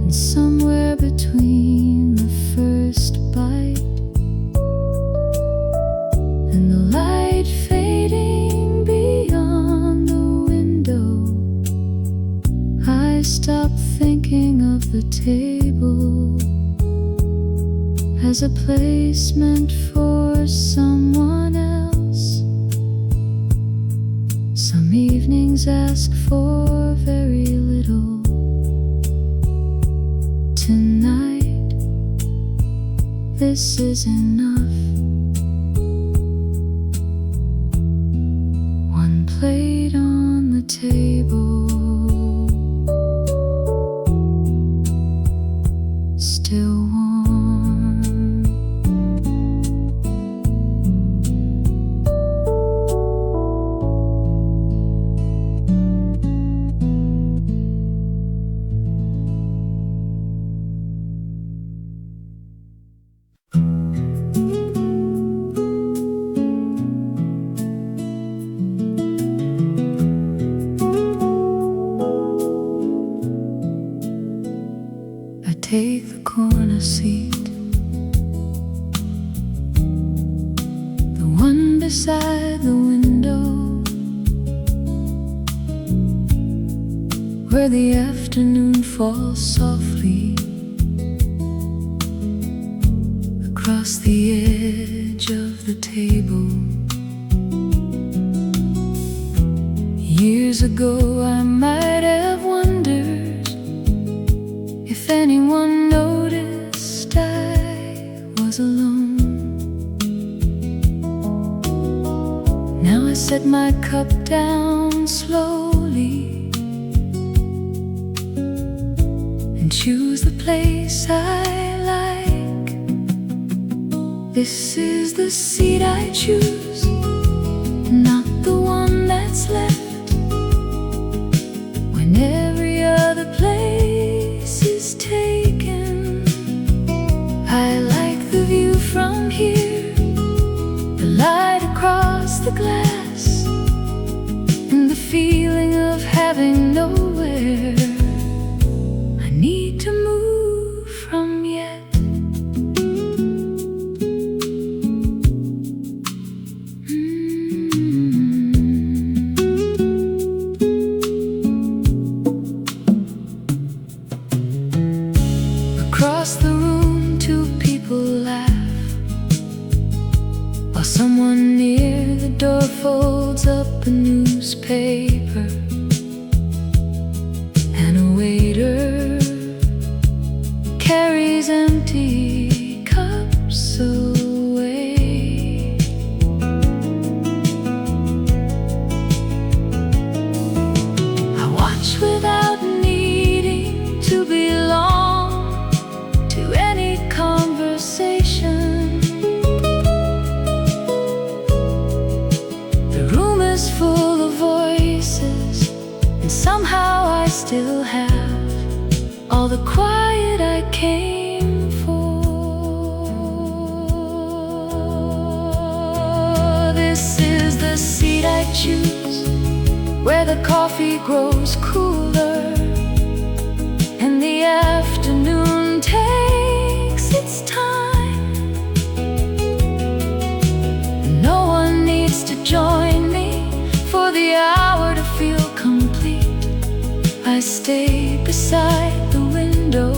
and somewhere between the first bite and the light fading beyond the window, I stopped thinking of the table as a place meant for someone else. Some evenings ask for very little. Tonight, this is enough. One plate on the table, take the corner seat, the one beside the window, where the afternoon falls softly across the edge of the table. Years ago I might have wondered if anyone noticed I was alone. Now I set my cup down slowly and choose the place I like. This is the seat I choose, not the one that's left when every other place is taken. I like the view from here, the light across the glass, and the feeling of having nowhere I need to move from yet. Across the room, two people laugh, while someone near the door folds up a newspaper, and a waiter carries empty cups away. I watch without needing to belong to any conversation. The room is full of voices, and somehow I still have all the quiet I came for. This is the seat I choose, where the coffee grows cooler and the afternoon takes its time. No one needs to join me for the hour to feel complete. I stay beside the window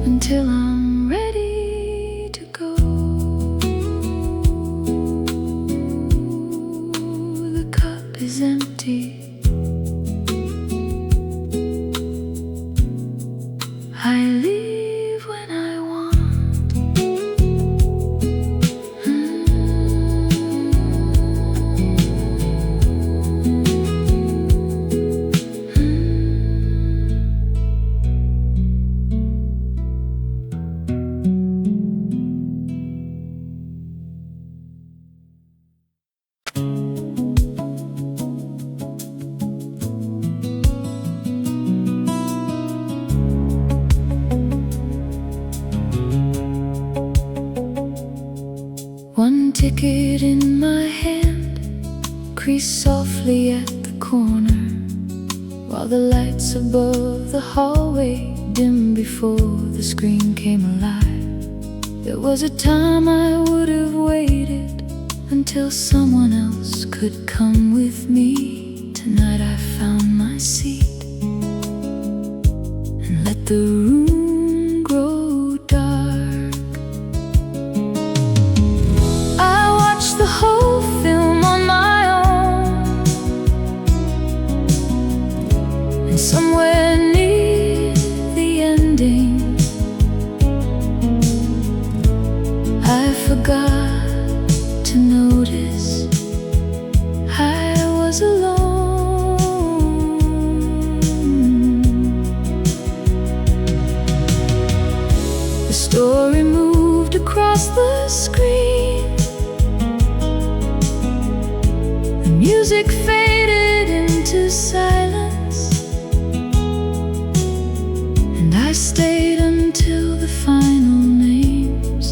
until I'm ready to go. The cup is empty. I leave when I want. One ticket in my hand creased softly at the corner, while the lights above the hallway dimmed before the screen came alive. There was a time I would have waited until someone else could come with me. Tonight I found my seat and let the room grow dark. I watched the whole film on my own, and somewhere near the ending I forgot to notice I was alone. The story moved across the screen, the music faded into silence, and I stayed until the final names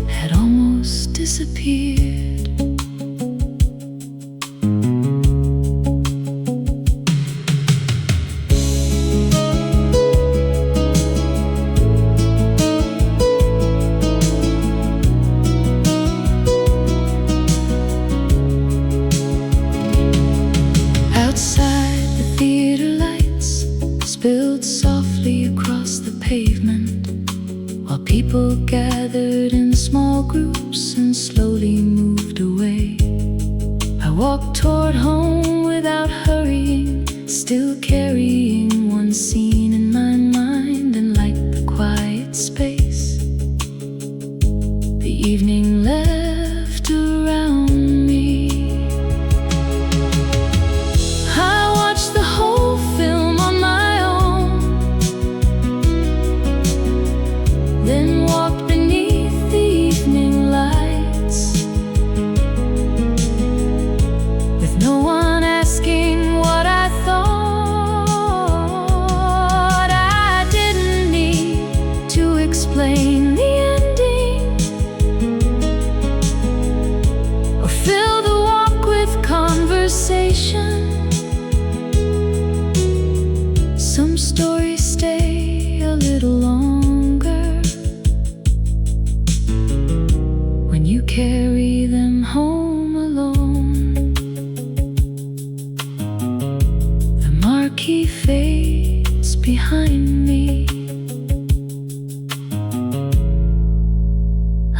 had almost disappeared. house and slowly moved away. I walked toward home without hurrying, still carrying one scene in my mind and like the quiet space the evening left around me. I watched the whole film on my own, then walked beneath the evening lights, with no one asking what I thought. I didn't need to explain the ending or fill the walk with conversation. Some stories stay a little longer when you carry them home alone. The marquee fades behind me.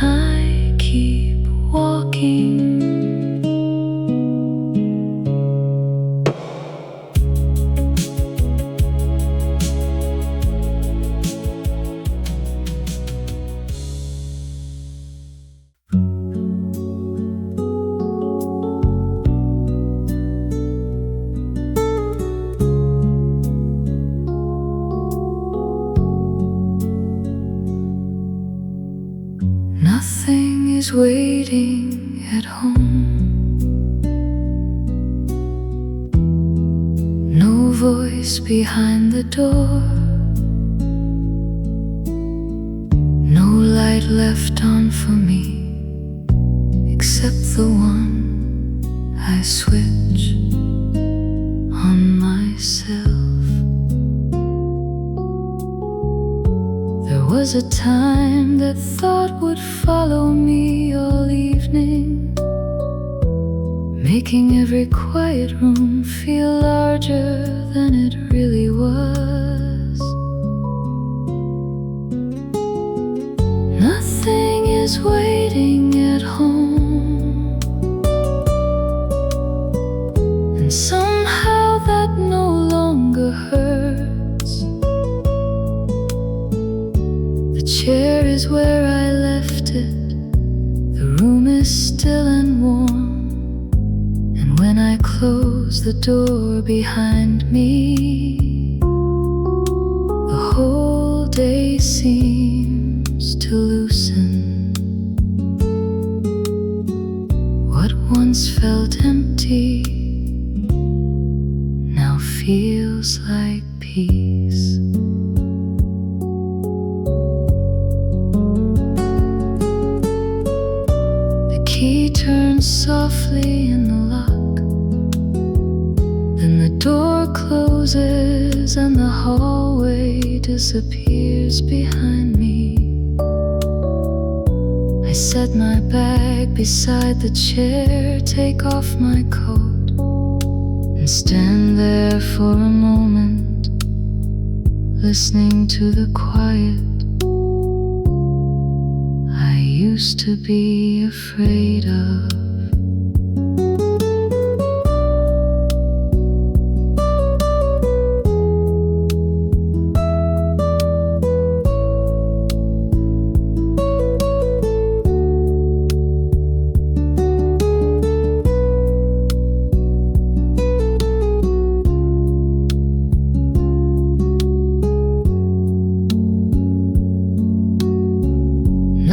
I keep walking. Nothing is waiting at home. No voice behind the door. No light left on for me, except the one I switch on myself. There was a time that thought would follow me all evening, making every quiet room feel larger than it really was. Nothing is waiting at home, and somehow that no longer hurts. The chair is where I left it. The room is still and warm, and when I close the door behind me, the whole day seems to loosen. What once felt empty now feels like peace. The key turns softly in the lock, then the door closes and the hallway disappears behind me. I set my bag beside the chair, take off my coat, and stand there for a moment, listening to the quiet I used to be afraid of.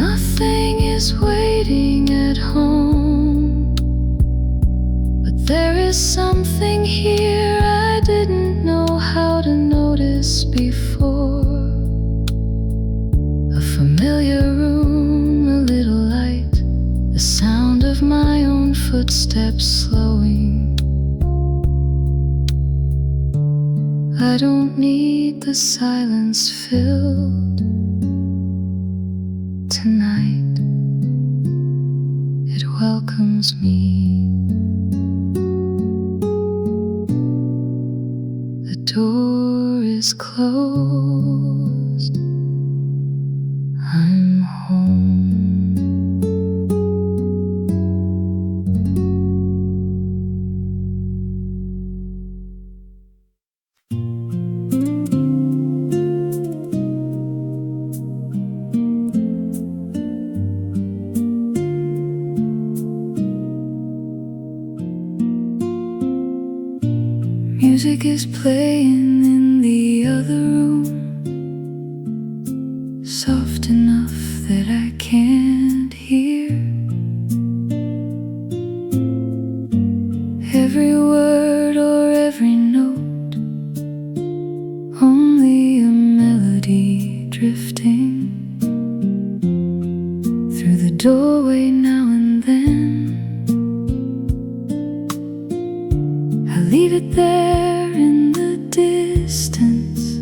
Nothing is waiting at home, but there is something here I didn't know how to notice before. A familiar room, a little light, the sound of my own footsteps slowing. I don't need the silence filled tonight. It welcomes me. The door is closed. I'm home. Music is playing in the other room, soft enough that I can't hear every word or every note, only a melody drifting through the doorway now and then. I leave it there in the distance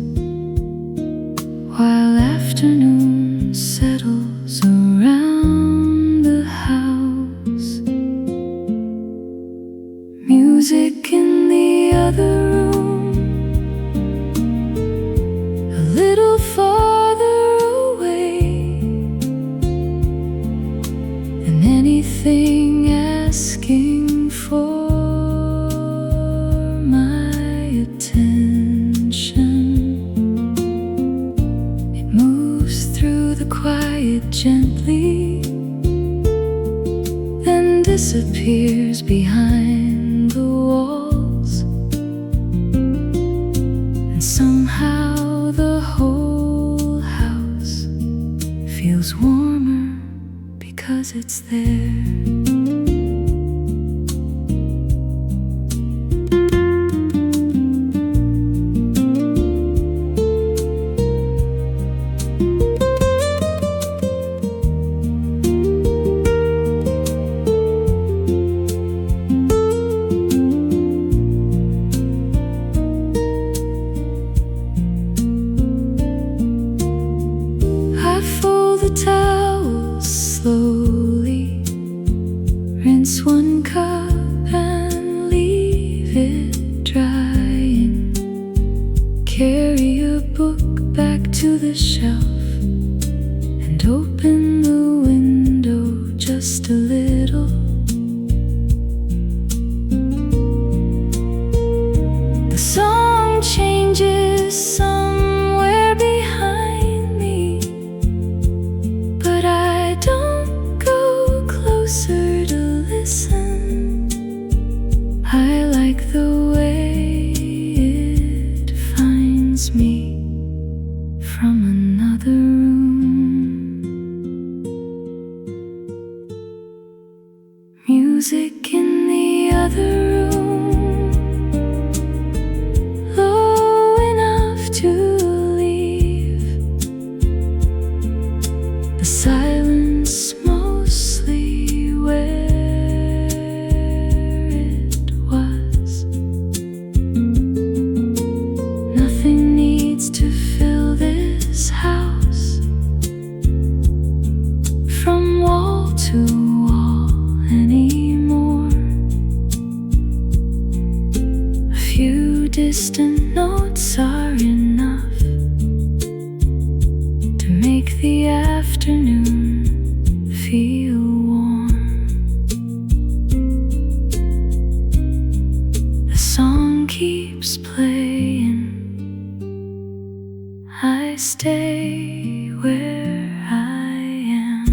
while afternoon settles around the house. Music in the other room, a little farther away than anything asking for gently, then disappears behind the walls, and somehow the whole house feels warmer because it's there. Towels slowly, rinse one cup and leave it drying. Carry a book back to the shelf and open the window just a little. The song changes somewhere behind me, but I don't go closer to listen. I like the way it finds me from another room. Music in the other room, low enough to leave the silence mostly where it was. Nothing needs to fill this house from wall to wall anymore. A few distant notes are enough to make the afternoon feel warm. The song keeps playing, I stay where I am.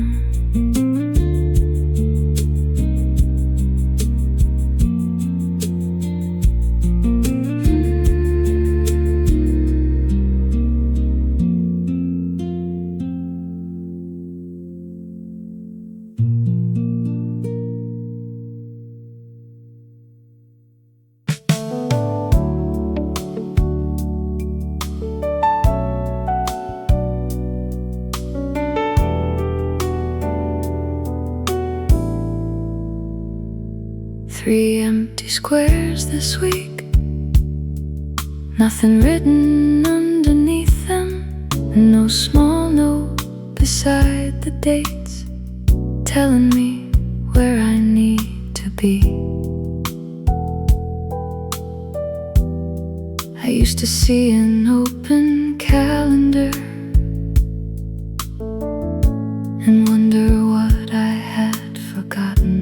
Three empty squares this week, nothing written underneath them, and no small note beside the dates telling me where I need to be. I used to see an open calendar and wonder what I had forgotten.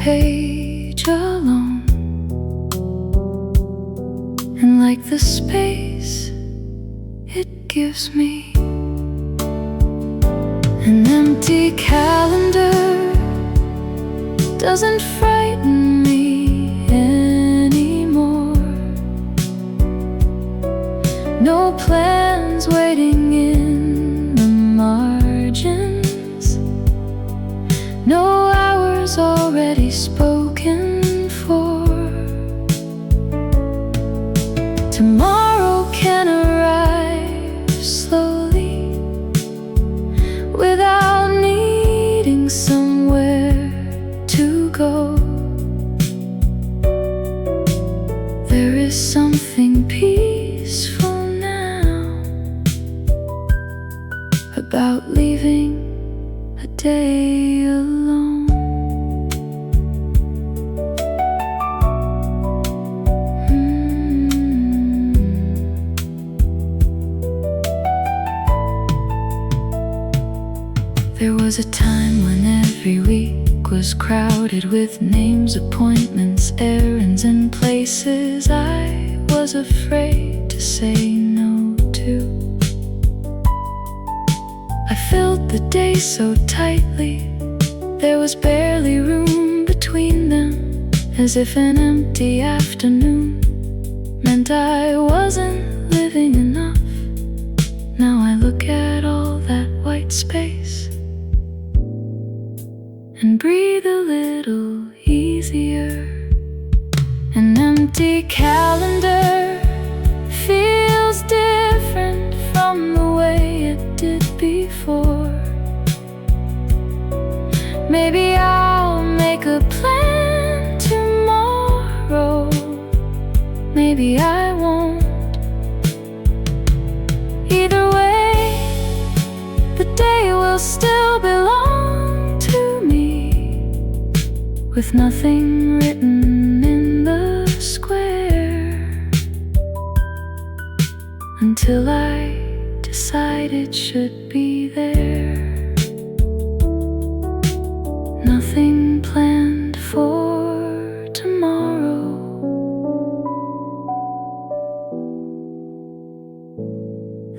page alone, and like the space it gives me, an empty calendar doesn't frighten me anymore. No plans waiting in the margins, no hours already spoken for. Tomorrow can arrive slowly without needing somewhere to go. There is something peaceful now about leaving a day alone. There was a time when every week was crowded with names, appointments, errands, and places I was afraid to say no to. I filled the day so tightly, there was barely room between them, as if an empty afternoon meant I wasn't living enough. Now I look at all that white space and breathe a little easier. An empty calendar feels different from the way it did before. Maybe I'll make a plan tomorrow, maybe I won't. Either way, the day will still belong to me, with nothing written in the square, until I decide it should be there. Nothing planned for tomorrow.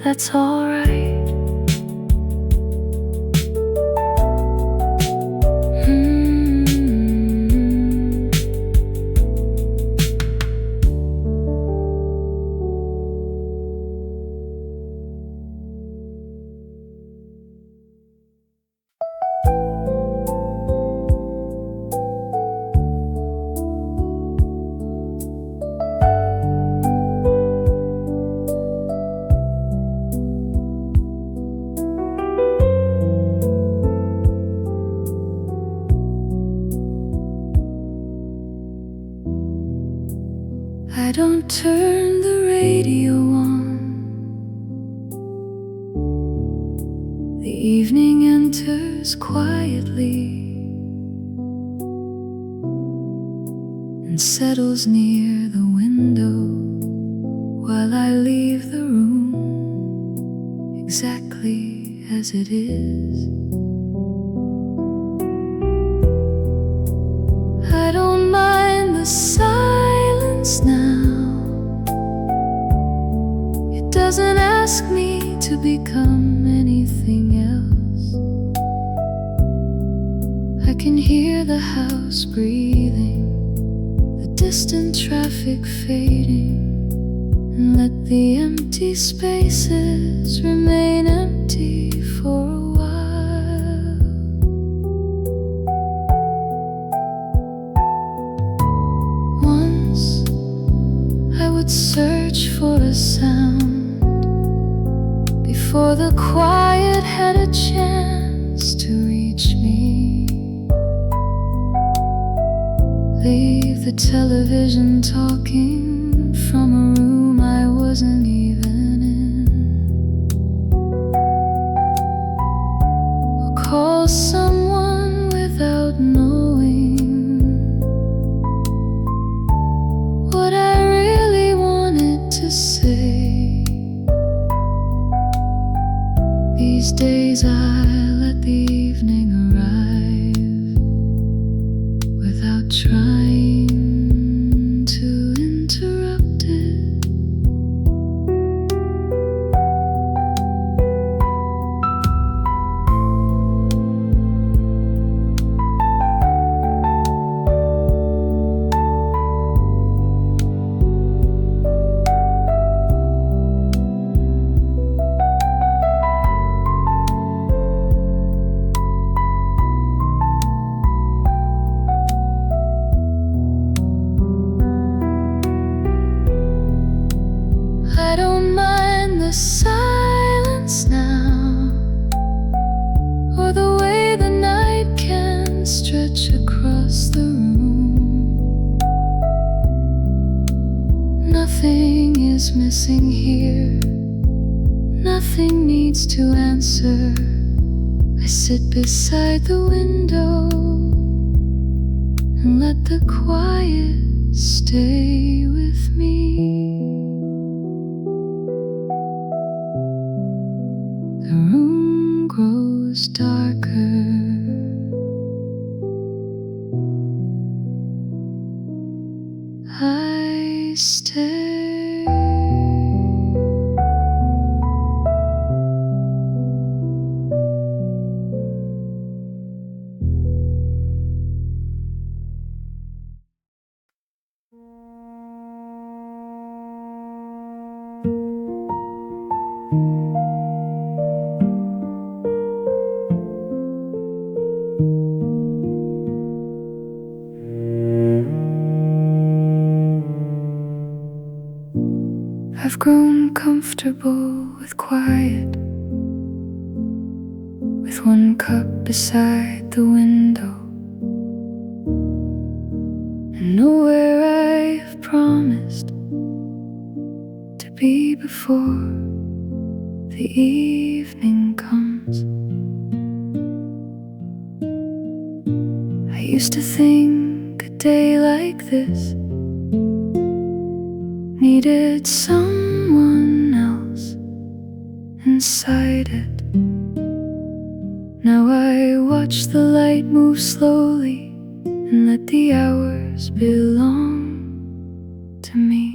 That's alright. I don't turn the radio on. The evening enters quietly and settles near the window, while I leave the room exactly as it is. I don't mind the silence now. It doesn't ask me to become anything else. I can hear the house breathing, the distant traffic fading, and let the empty spaces remain empty for a while. Once I would search for a sound before the quiet had a chance to reach me. Leave the television talking from a room I wasn't even in, or call someone without knowing what I really wanted to say. These days I let the evening arrive without what's missing here. Nothing needs to answer. I sit beside the window and let the quiet stay with me. The room grows darker. I stay. I've grown comfortable with quiet, with one cup beside the window, and nowhere I've promised to be before the evening comes. I used to think a day like this needed someone else inside it. Now I watch the light move slowly and let the hours belong to me.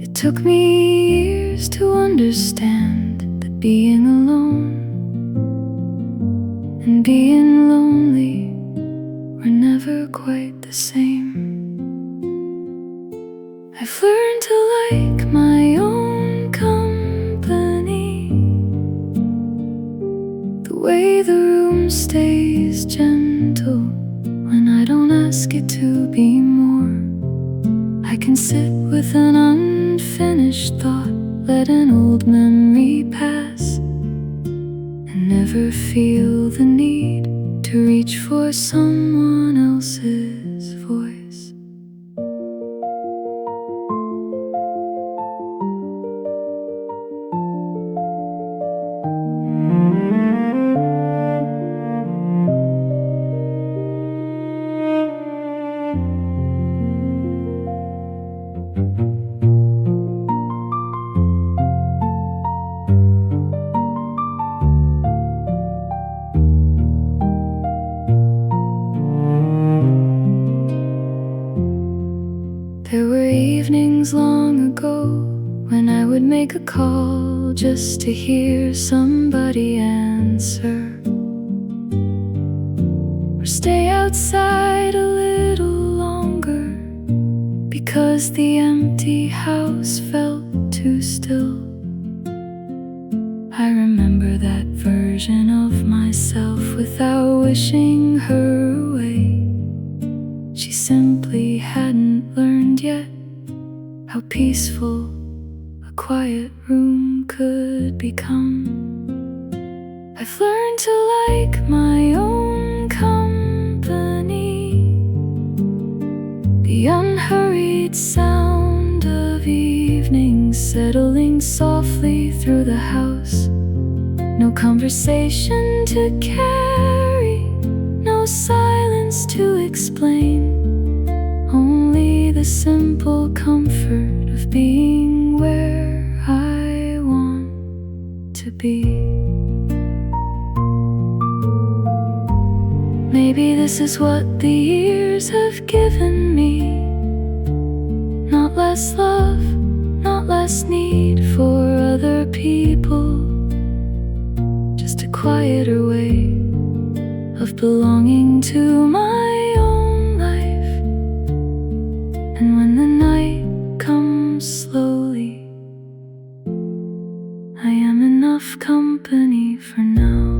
It took me years to understand that being alone and being lonely were never quite the same. I've learned to like my own company, the way the room stays gentle when I don't ask it to be more. I can sit with an unfinished thought, let an old memory pass, and never feel the need to reach for someone else's voice. There were evenings long ago when I would make a call just to hear somebody answer, or stay outside a little longer because the empty house felt too still. I remember that version of myself without wishing her away. She simply hadn't learned yet how peaceful a quiet room could become. I've learned to like my own company, the unhurried sound of evening settling softly through the house. No conversation to carry, no silence to explain, only the simple comfort of being where I want to be. Maybe this is what the years have given me. Not less love, not less need for other people, just a quieter way of belonging to my own life. And when the night comes slowly, I am enough company for now.